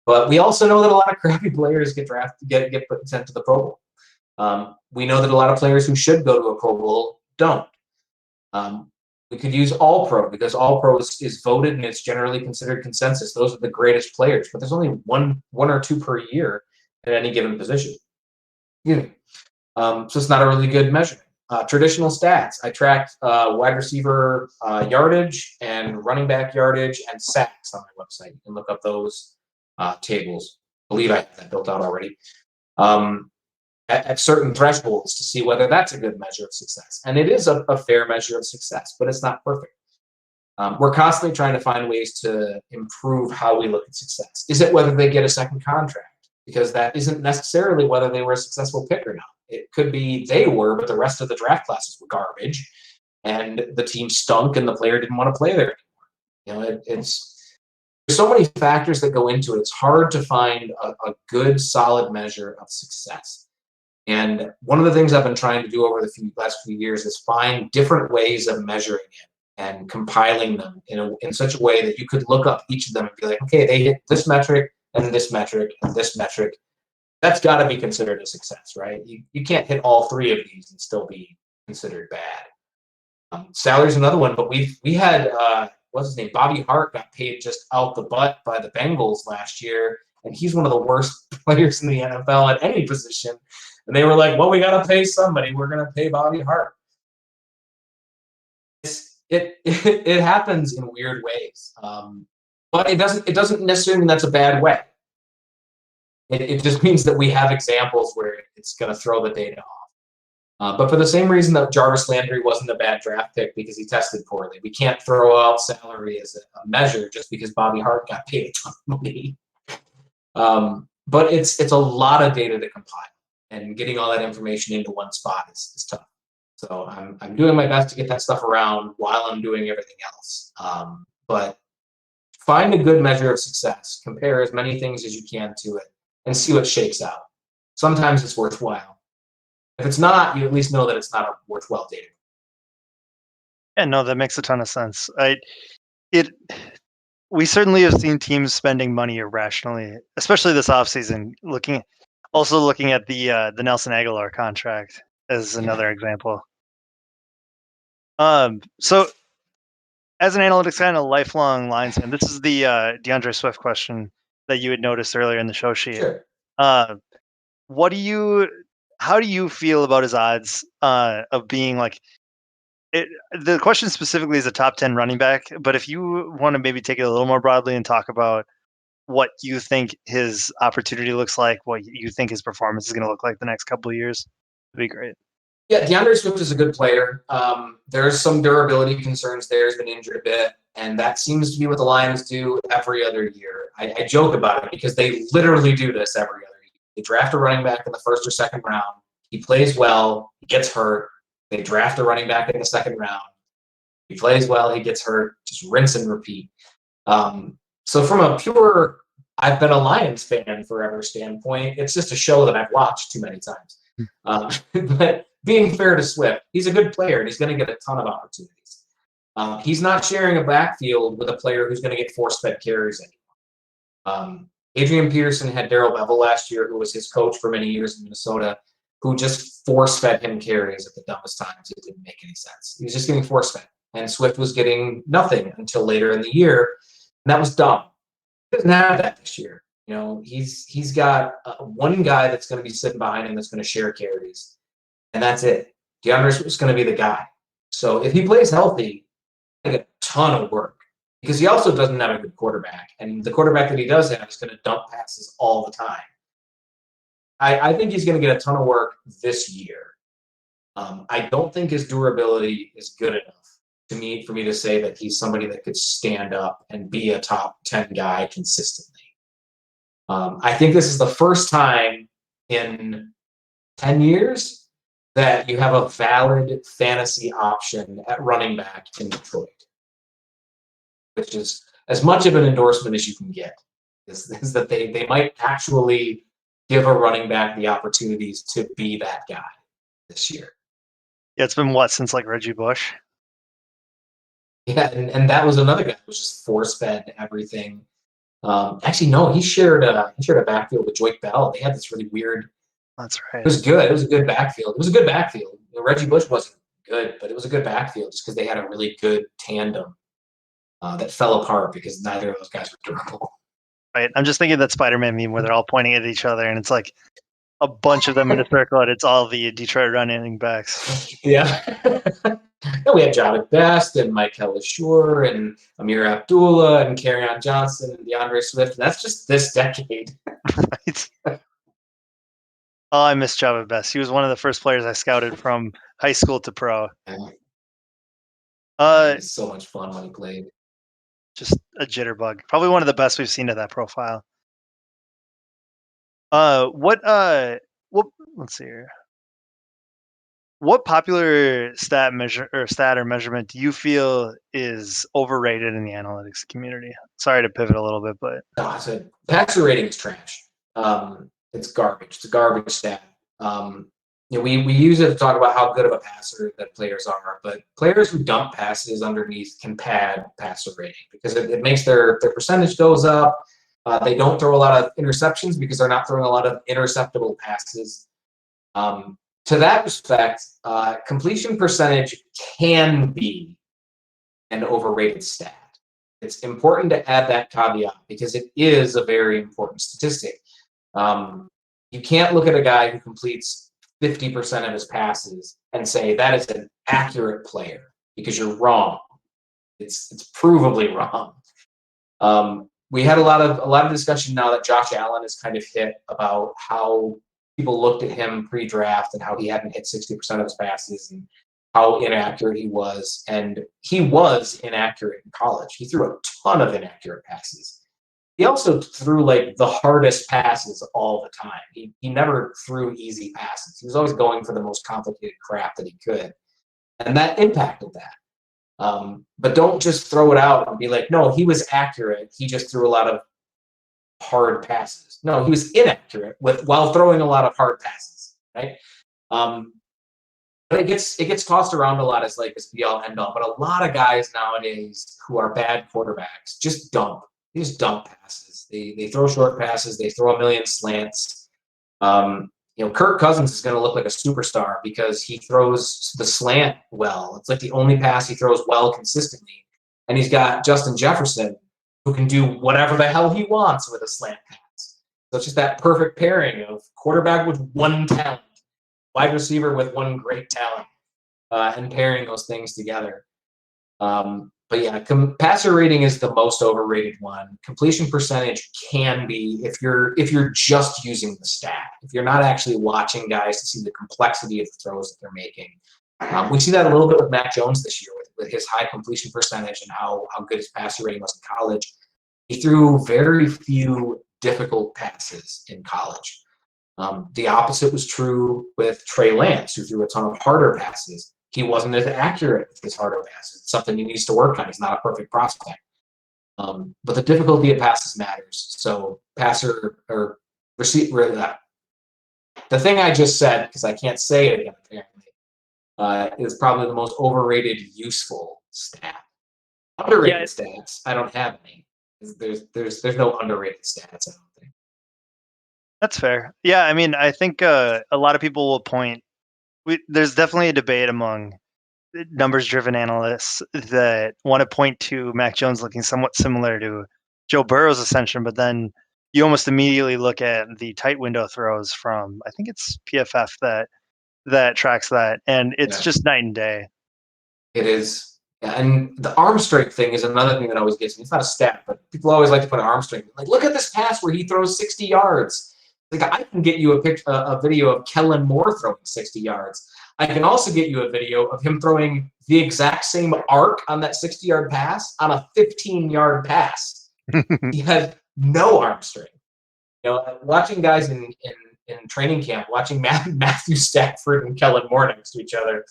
But we also know that a lot of crappy players get sent to the Pro Bowl. We know that a lot of players who should go to a Pro Bowl don't. We could use All Pro because All Pro is voted and it's generally considered consensus. Those are the greatest players, but there's only one or two per year at any given position. So it's not a really good measurement. Traditional stats. I tracked wide receiver yardage and running back yardage and sacks on my website. You can look up those tables. I believe I have that built out already. At certain thresholds to see whether that's a good measure of success. And it is a fair measure of success, but it's not perfect. We're constantly trying to find ways to improve how we look at success. Is it whether they get a second contract? because that isn't necessarily whether they were a successful pick or not. It could be they were, but the rest of the draft classes were garbage, and the team stunk, and the player didn't want to play there anymore. It's there's so many factors that go into it. It's hard to find a good, solid measure of success. And one of the things I've been trying to do over the last few years is find different ways of measuring it and compiling them in such a way that you could look up each of them and be like, okay, they hit this metric and this metric and this metric. That's got to be considered a success, right? You can't hit all three of these and still be considered bad. Salary's another one, but we had what's his name? Bobby Hart got paid just out the butt by the Bengals last year, and he's one of the worst players in the NFL at any position. And they were like, "Well, we got to pay somebody. We're going to pay Bobby Hart." It happens in weird ways, but it doesn't necessarily mean that's a bad way. It just means that we have examples where it's going to throw the data off. But for the same reason that Jarvis Landry wasn't a bad draft pick because he tested poorly, we can't throw out salary as a measure just because Bobby Hart got paid a ton of money. But it's a lot of data to compile, and getting all that information into one spot is tough. So I'm doing my best to get that stuff around while I'm doing everything else. But find a good measure of success, compare as many things as you can to it, and see what shakes out. Sometimes it's worthwhile. If it's not, you at least know that it's not a worthwhile data. Yeah, no, that makes a ton of sense. We certainly have seen teams spending money irrationally, especially this offseason. Looking at the Nelson Aguilar contract as another example. So as an analytics guy and a lifelong Lions fan, this is the DeAndre Swift question that you had noticed earlier in the show sheet. Sure. How do you feel about his odds of being like the question specifically is a top 10 running back, but if you want to maybe take it a little more broadly and talk about what you think his opportunity looks like, what you think his performance is going to look like the next couple of years, it'd be great. Yeah, DeAndre Swift is a good player. There's some durability concerns there. He's been injured a bit, and that seems to be what the Lions do every other year. I joke about it because they literally do this every other year. They draft a running back in the first or second round. He plays well. He gets hurt. They draft a running back in the second round. He plays well. He gets hurt. Just rinse and repeat. So from a pure, I've been a Lions fan forever standpoint, it's just a show that I've watched too many times. But being fair to Swift, he's a good player and he's going to get a ton of opportunities. He's not sharing a backfield with a player who's going to get force-fed carries anymore. Adrian Peterson had Darrell Bevel last year, who was his coach for many years in Minnesota, who just force-fed him carries at the dumbest times. It didn't make any sense. He was just getting force-fed. And Swift was getting nothing until later in the year, and that was dumb. He doesn't have that this year. He's got one guy that's going to be sitting behind him that's going to share carries, and that's it. DeAndre Swift's going to be the guy. So if he plays healthy, he'll get a ton of work because he also doesn't have a good quarterback, and the quarterback that he does have is going to dump passes all the time. I think he's going to get a ton of work this year. I don't think his durability is good enough for me to say that he's somebody that could stand up and be a top 10 guy consistently. I think this is the first time in 10 years that you have a valid fantasy option at running back in Detroit, which is as much of an endorsement as you can get, is that they might actually give a running back the opportunities to be that guy this year. Yeah, it's been what, since like Reggie Bush? Yeah, and that was another guy who was just force-fed everything. Actually, no, he shared a backfield with Joyke Bell. They had this really weird. That's right. It was good. It was a good backfield. It was a good backfield. Reggie Bush wasn't good, but it was a good backfield just because they had a really good tandem that fell apart because neither of those guys were durable. Right. I'm just thinking that Spider-Man meme where they're all pointing at each other, and it's like a bunch of them in a circle, and it's all the Detroit running backs. Yeah. And we had Javed Best and Mike Ellishour and Amir Abdullah and Kerryon Johnson and DeAndre Swift. And that's just this decade. Right. Oh, I miss Javed Best. He was one of the first players I scouted from high school to pro. It Uh, was so much fun when he played. Just a jitterbug. Probably one of the best we've seen of that profile. Let's see here. What popular stat or measurement do you feel is overrated in the analytics community? Sorry to pivot a little bit, but No, I said passer rating is trash. It's garbage. It's a garbage stat. We use it to talk about how good of a passer that players are, but players who dump passes underneath can pad passer rating because it makes their percentage goes up. They don't throw a lot of interceptions because they're not throwing a lot of interceptable passes. To that respect, completion percentage can be an overrated stat. It's important to add that caveat because it is a very important statistic. You can't look at a guy who completes 50% of his passes and say that is an accurate player because you're wrong. It's provably wrong. We had a lot of discussion now that Josh Allen is kind of hit about how people looked at him pre-draft and how he hadn't hit 60% of his passes and how inaccurate he was. And he was inaccurate in college. He threw a ton of inaccurate passes. He also threw like the hardest passes all the time. He never threw easy passes. He was always going for the most complicated crap that he could. And that impacted that. But don't just throw it out and be like, no, he was accurate. He just threw a lot of hard passes. No, he was inaccurate while throwing a lot of hard passes, right? But it gets tossed around a lot as like this be all end all. But a lot of guys nowadays who are bad quarterbacks just dump. They just dump passes. They throw short passes. They throw a million slants. Kirk Cousins is going to look like a superstar because he throws the slant well. It's like the only pass he throws well consistently. And he's got Justin Jefferson, who can do whatever the hell he wants with a slant pass. So it's just that perfect pairing of quarterback with one talent, wide receiver with one great talent, and pairing those things together. But yeah, passer rating is the most overrated one. Completion percentage can be if you're just using the stat. If you're not actually watching guys to see the complexity of the throws that they're making. We see that a little bit with Mac Jones this year with his high completion percentage and how good his passer rating was in college. He threw very few difficult passes in college. The opposite was true with Trey Lance, who threw a ton of harder passes. He wasn't as accurate with his harder passes. It's something he needs to work on. He's not a perfect prospect. But the difficulty of passes matters. So passer or receiver, the thing I just said, because I can't say it again apparently, is probably the most overrated useful stat. Underrated stats, I don't have any. There's no underrated stats, I don't think. That's fair. Yeah, I mean, I think a lot of people will point. There's definitely a debate among numbers-driven analysts that want to point to Mac Jones looking somewhat similar to Joe Burrow's ascension, but then you almost immediately look at the tight window throws from I think it's PFF that tracks that, and it's just night and day. It is. And the arm strength thing is another thing that always gets me. It's not a stat, but people always like to put arm strength. Like, look at this pass where he throws 60 yards. Like, I can get you a video of Kellen Moore throwing 60 yards. I can also get you a video of him throwing the exact same arc on that 60-yard pass on a 15-yard pass. He had no arm strength. Watching guys in training camp, watching Matthew Stafford and Kellen Moore next to each other,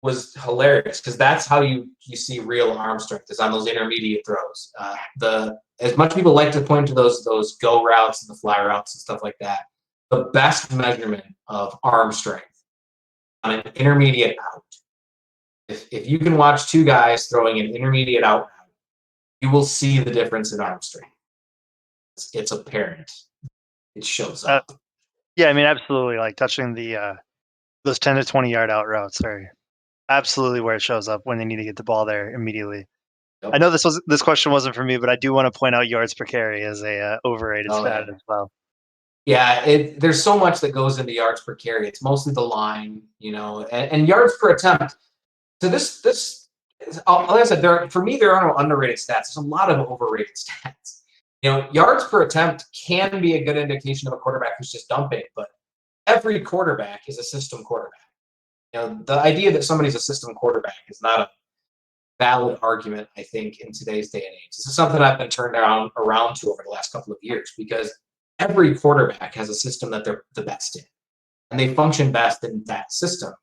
was hilarious because that's how you see real arm strength is on those intermediate throws. As much people like to point to those go routes and the fly routes and stuff like that, the best measurement of arm strength on an intermediate out. If you can watch two guys throwing an intermediate out, you will see the difference in arm strength. It's apparent. It shows up. Yeah, I mean, absolutely. Like touching the those 10 to 20 yard out routes are absolutely where it shows up when they need to get the ball there immediately. Yep. I know this question wasn't for me, but I do want to point out yards per carry as a overrated stat as well. Yeah, there's so much that goes into yards per carry. It's mostly the line, and yards per attempt. So this, like I said, for me, there are no underrated stats. There's a lot of overrated stats. Yards per attempt can be a good indication of a quarterback who's just dumping, but every quarterback is a system quarterback. The idea that somebody's a system quarterback is not a valid argument, I think, in today's day and age. This is something I've been turned around to over the last couple of years because every quarterback has a system that they're the best in, and they function best in that system.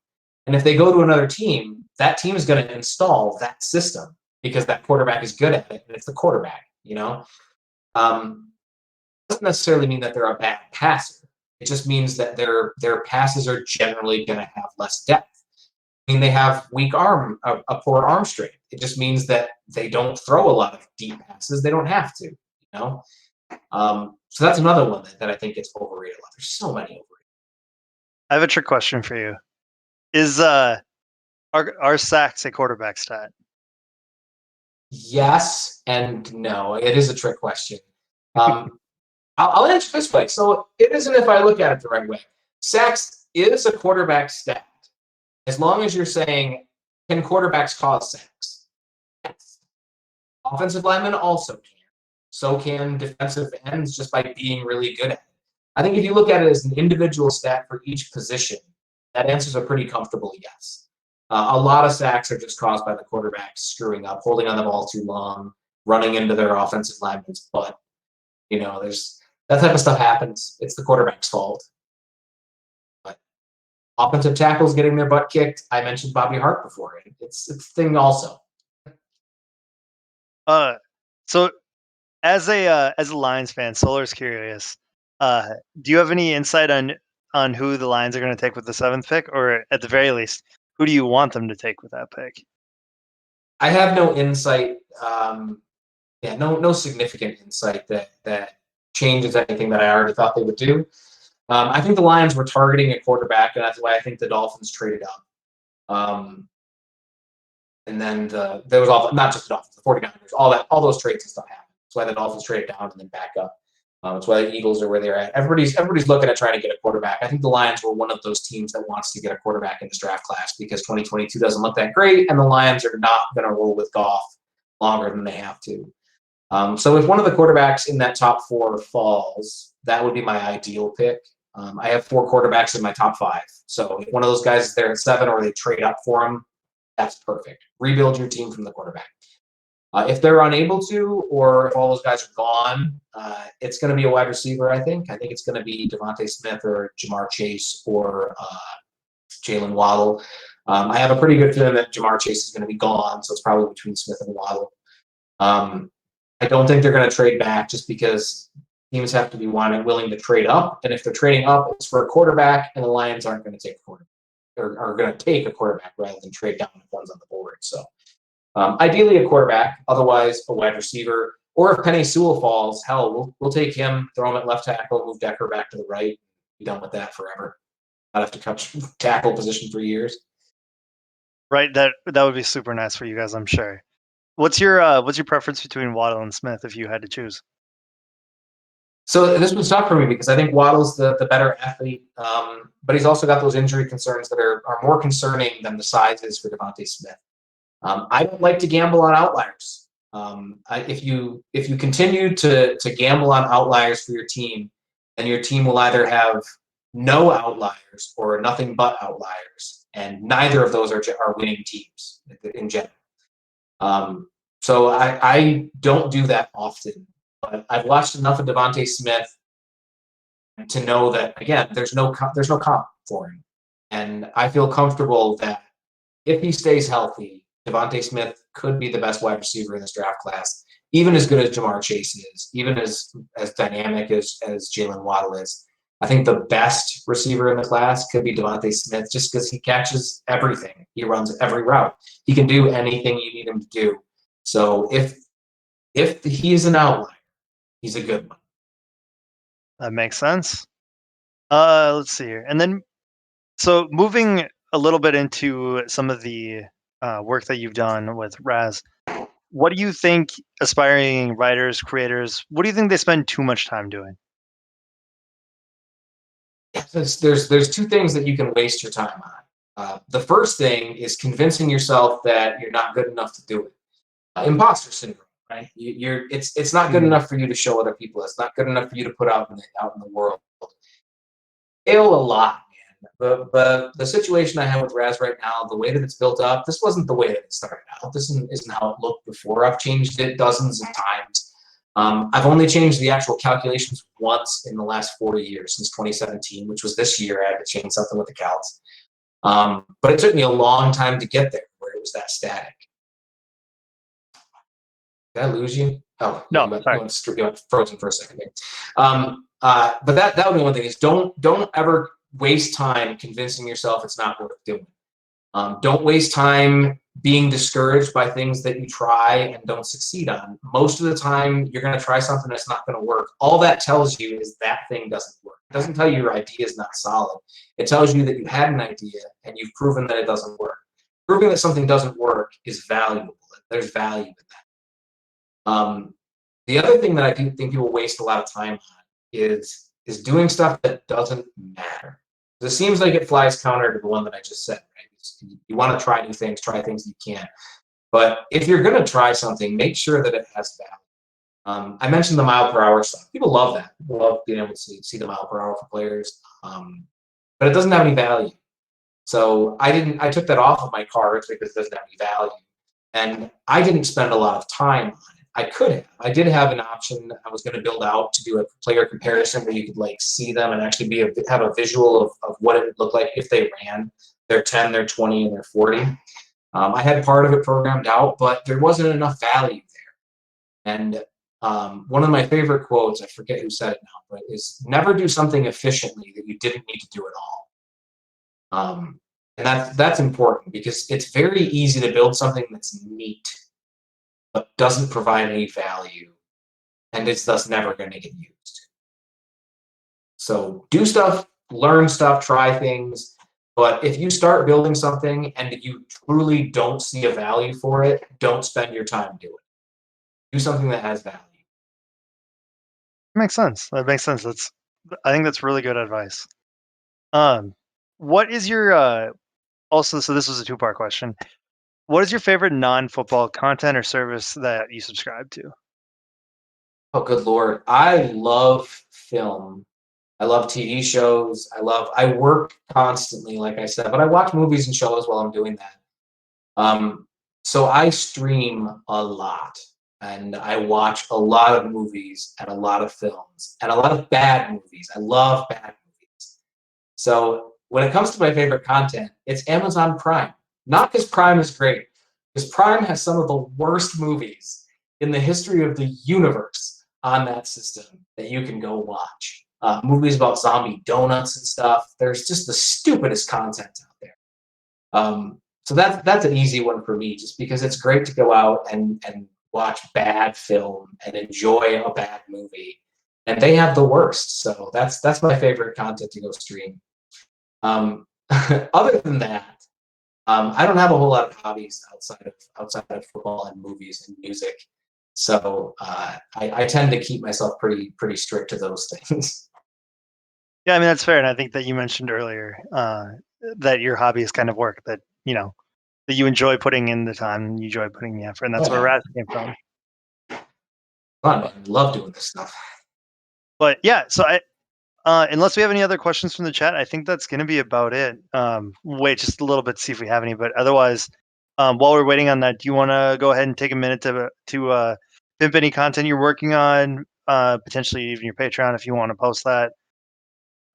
And if they go to another team, that team is going to install that system because that quarterback is good at it, and it's the quarterback. Doesn't necessarily mean that they're a bad passer. It just means that their passes are generally going to have less depth. I mean, they have weak arm, a poor arm strength. It just means that they don't throw a lot of deep passes. They don't have to, So that's another one that I think gets overrated a lot. There's so many overrated. I have a trick question for you. Is are sacks a quarterback stat? Yes and no. It is a trick question. I'll answer this way. So it isn't if I look at it the right way. Sacks is a quarterback stat. As long as you're saying, can quarterbacks cause sacks? Yes. Offensive linemen also can. So can defensive ends just by being really good at it. I think if you look at it as an individual stat for each position, that answers a pretty comfortable yes. A lot of sacks are just caused by the quarterbacks screwing up, holding on the ball too long, running into their offensive lineman's butt. There's that type of stuff happens. It's the quarterback's fault. But offensive tackles getting their butt kicked, I mentioned Bobby Hart before. It's a thing also. So as a Lions fan, Solar's curious. Do you have any insight on who the Lions are going to take with the 7th pick, or at the very least, who do you want them to take with that pick? I have no insight. No significant insight that changes anything that I already thought they would do. I think the Lions were targeting a quarterback, and that's why I think the Dolphins traded up. And then there was not just the Dolphins, the 49ers, all those trades and stuff happened. That's why the Dolphins traded down and then back up. That's why the Eagles are where they're at. Everybody's looking at trying to get a quarterback. I think the Lions were one of those teams that wants to get a quarterback in this draft class because 2022 doesn't look that great, and the Lions are not going to roll with Goff longer than they have to. So if one of the quarterbacks in that top 4 falls, that would be my ideal pick. I have 4 quarterbacks in my top 5. So if one of those guys is there at 7 or they trade up for him, that's perfect. Rebuild your team from the quarterback. If they're unable to, or if all those guys are gone, it's going to be a wide receiver, I think. I think it's going to be Devontae Smith or Jamar Chase or Jalen Waddle. I have a pretty good feeling that Jamar Chase is going to be gone, so it's probably between Smith and Waddle. I don't think they're going to trade back just because teams have to be willing to trade up. And if they're trading up, it's for a quarterback, and the Lions aren't going to take a quarterback, or are going to take a quarterback rather than trade down if one's on the board. So ideally a quarterback, otherwise a wide receiver. Or if Penei Sewell falls, hell, we'll take him, throw him at left tackle, move Decker back to the right, be done with that forever. Not have to touch tackle position for years. Right, that would be super nice for you guys, I'm sure. What's your preference between Waddle and Smith if you had to choose? So this was tough for me because I think Waddle's the better athlete, but he's also got those injury concerns that are more concerning than the size is for Devontae Smith. I don't like to gamble on outliers. If you continue to gamble on outliers for your team, then your team will either have no outliers or nothing but outliers, and neither of those are winning teams in general. So I don't do that often, but I've watched enough of Devontae Smith to know that, again, there's no comp for him, and I feel comfortable that if he stays healthy, Devontae Smith could be the best wide receiver in this draft class, even as good as Jamar Chase is, even as dynamic as Jalen Waddle is. I think the best receiver in the class could be Devontae Smith just because he catches everything. He runs every route. He can do anything you need him to do. So if he's an outlier, he's a good one. That makes sense. Let's see here. And then, so moving a little bit into some of the work that you've done with Raz, what do you think aspiring writers, creators, what do you think they spend too much time doing? There's 2 things that you can waste your time on. The first thing is convincing yourself that you're not good enough to do it. Imposter syndrome, right? It's not good enough for you to show other people. It's not good enough for you to put out in the world. Fail a lot, man. The situation I have with Raz right now, the way that it's built up, this wasn't the way that it started out. This isn't how it looked before. I've changed it dozens of times. I've only changed the actual calculations once in the last 4 years, since 2017, which was this year. I had to change something with the calcs. But it took me a long time to get there where it was that static. Did I lose you? Oh, No, sorry. You went frozen for a second there. But that would be one thing, is don't ever waste time convincing yourself it's not worth doing. Don't waste time being discouraged by things that you try and don't succeed on. Most of the time, you're going to try something that's not going to work. All that tells you is that thing doesn't work. It doesn't tell you your idea is not solid. It tells you that you had an idea and you've proven that it doesn't work. Proving that something doesn't work is valuable. There's value in that. The other thing that I do think people waste a lot of time on is doing stuff that doesn't matter. It seems like it flies counter to the one that I just said, right? You want to try new things, try things you can. But if you're going to try something, make sure that it has value. I mentioned the mile per hour stuff. People love that. People love being able to see the mile per hour for players. But it doesn't have any value. So I took that off of my cards because it doesn't have any value. And I didn't spend a lot of time on it. I could have. I did have an option I was going to build out to do a player comparison where you could like see them and actually have a visual of what it would look like if they ran. They're 10, they're 20, and they're 40. I had part of it programmed out, but there wasn't enough value there. And one of my favorite quotes, I forget who said it now, but is never do something efficiently that you didn't need to do at all. And that's important because it's very easy to build something that's neat, but doesn't provide any value, and it's thus never going to get used. So do stuff, learn stuff, try things. But if you start building something and you truly don't see a value for it, don't spend your time doing it. Do something that has value. makes sense. That makes sense. I think that's really good advice. What is your also? So this was a two-part question. What is your favorite non-football content or service that you subscribe to? Oh, good Lord. I love film. I love TV shows. I work constantly, like I said, but I watch movies and shows while I'm doing that. So I stream a lot and I watch a lot of movies and a lot of films and a lot of bad movies. I love bad movies. So when it comes to my favorite content, it's Amazon Prime. Not because Prime is great, because Prime has some of the worst movies in the history of the universe on that system that you can go watch. Movies about zombie donuts and stuff. There's just the stupidest content out there. So that's an easy one for me, just because it's great to go out and watch bad film and enjoy a bad movie. And they have the worst. So that's my favorite content to go stream. Other than that, I don't have a whole lot of hobbies outside of football and movies and music. So I tend to keep myself pretty strict to those things. Yeah, I mean that's fair, and I think that you mentioned earlier that your hobby is kind of work that that you enjoy putting in the time, and you enjoy putting the effort, and that's where Raz came from. I love doing this stuff. But yeah, so unless we have any other questions from the chat, I think that's going to be about it. Wait just a little bit to see if we have any, but otherwise, while we're waiting on that, do you want to go ahead and take a minute to pimp any content you're working on, potentially even your Patreon if you want to post that?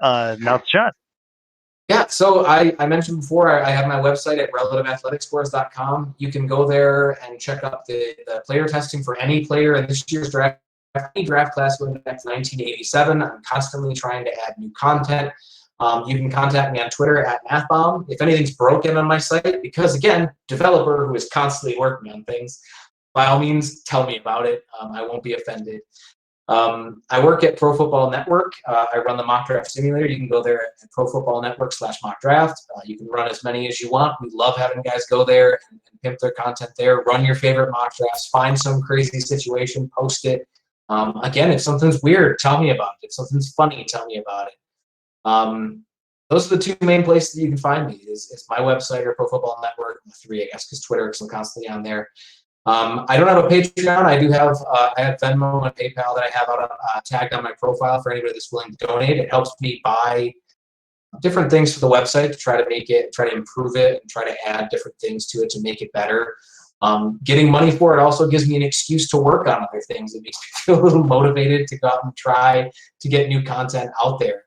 Now it's chat. Yeah, so I mentioned before, I have my website at relativeathleticscores.com. You can go there and check out the player testing for any player in this year's draft. Any draft class going back to 1987. I'm constantly trying to add new content. You can contact me on Twitter at Mathbomb. If anything's broken on my site, because again, developer who is constantly working on things, by all means, tell me about it. I won't be offended. I work at Pro Football Network. I run the Mock Draft Simulator. You can go there at Pro Football Network /Mock Draft. You can run as many as you want. We love having guys go there and pimp their content there. Run your favorite mock drafts. Find some crazy situation. Post it. Again, if something's weird, tell me about it. If something's funny, tell me about it. Those are the two main places that you can find me. Is my website or Pro Football Network. 3, I guess, because Twitter, because I'm constantly on there. I don't have a Patreon. I do have I have Venmo and PayPal that I have tagged on my profile for anybody that's willing to donate. It helps me buy different things for the website to try to improve it, and try to add different things to it to make it better. Getting money for it also gives me an excuse to work on other things. It makes me feel a little motivated to go out and try to get new content out there.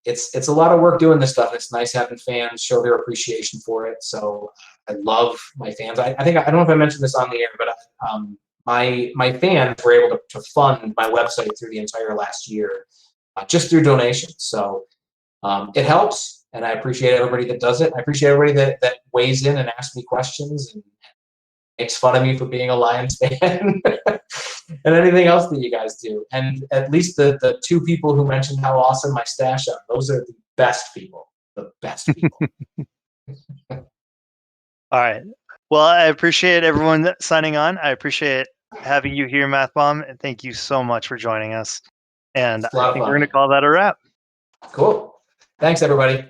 It's a lot of work doing this stuff. It's nice having fans show their appreciation for it. So I love my fans. I think, I don't know if I mentioned this on the air, but my fans were able to fund my website through the entire last year, just through donations. So it helps, and I appreciate everybody that does it. I appreciate everybody that weighs in and asks me questions and makes fun of me for being a Lions fan and anything else that you guys do. And at least the two people who mentioned how awesome my stash are, those are the best people. The best people. All right. Well, I appreciate everyone signing on. I appreciate having you here, Mathbomb, and thank you so much for joining us. And I think we're going to call that a wrap. Cool. Thanks, everybody.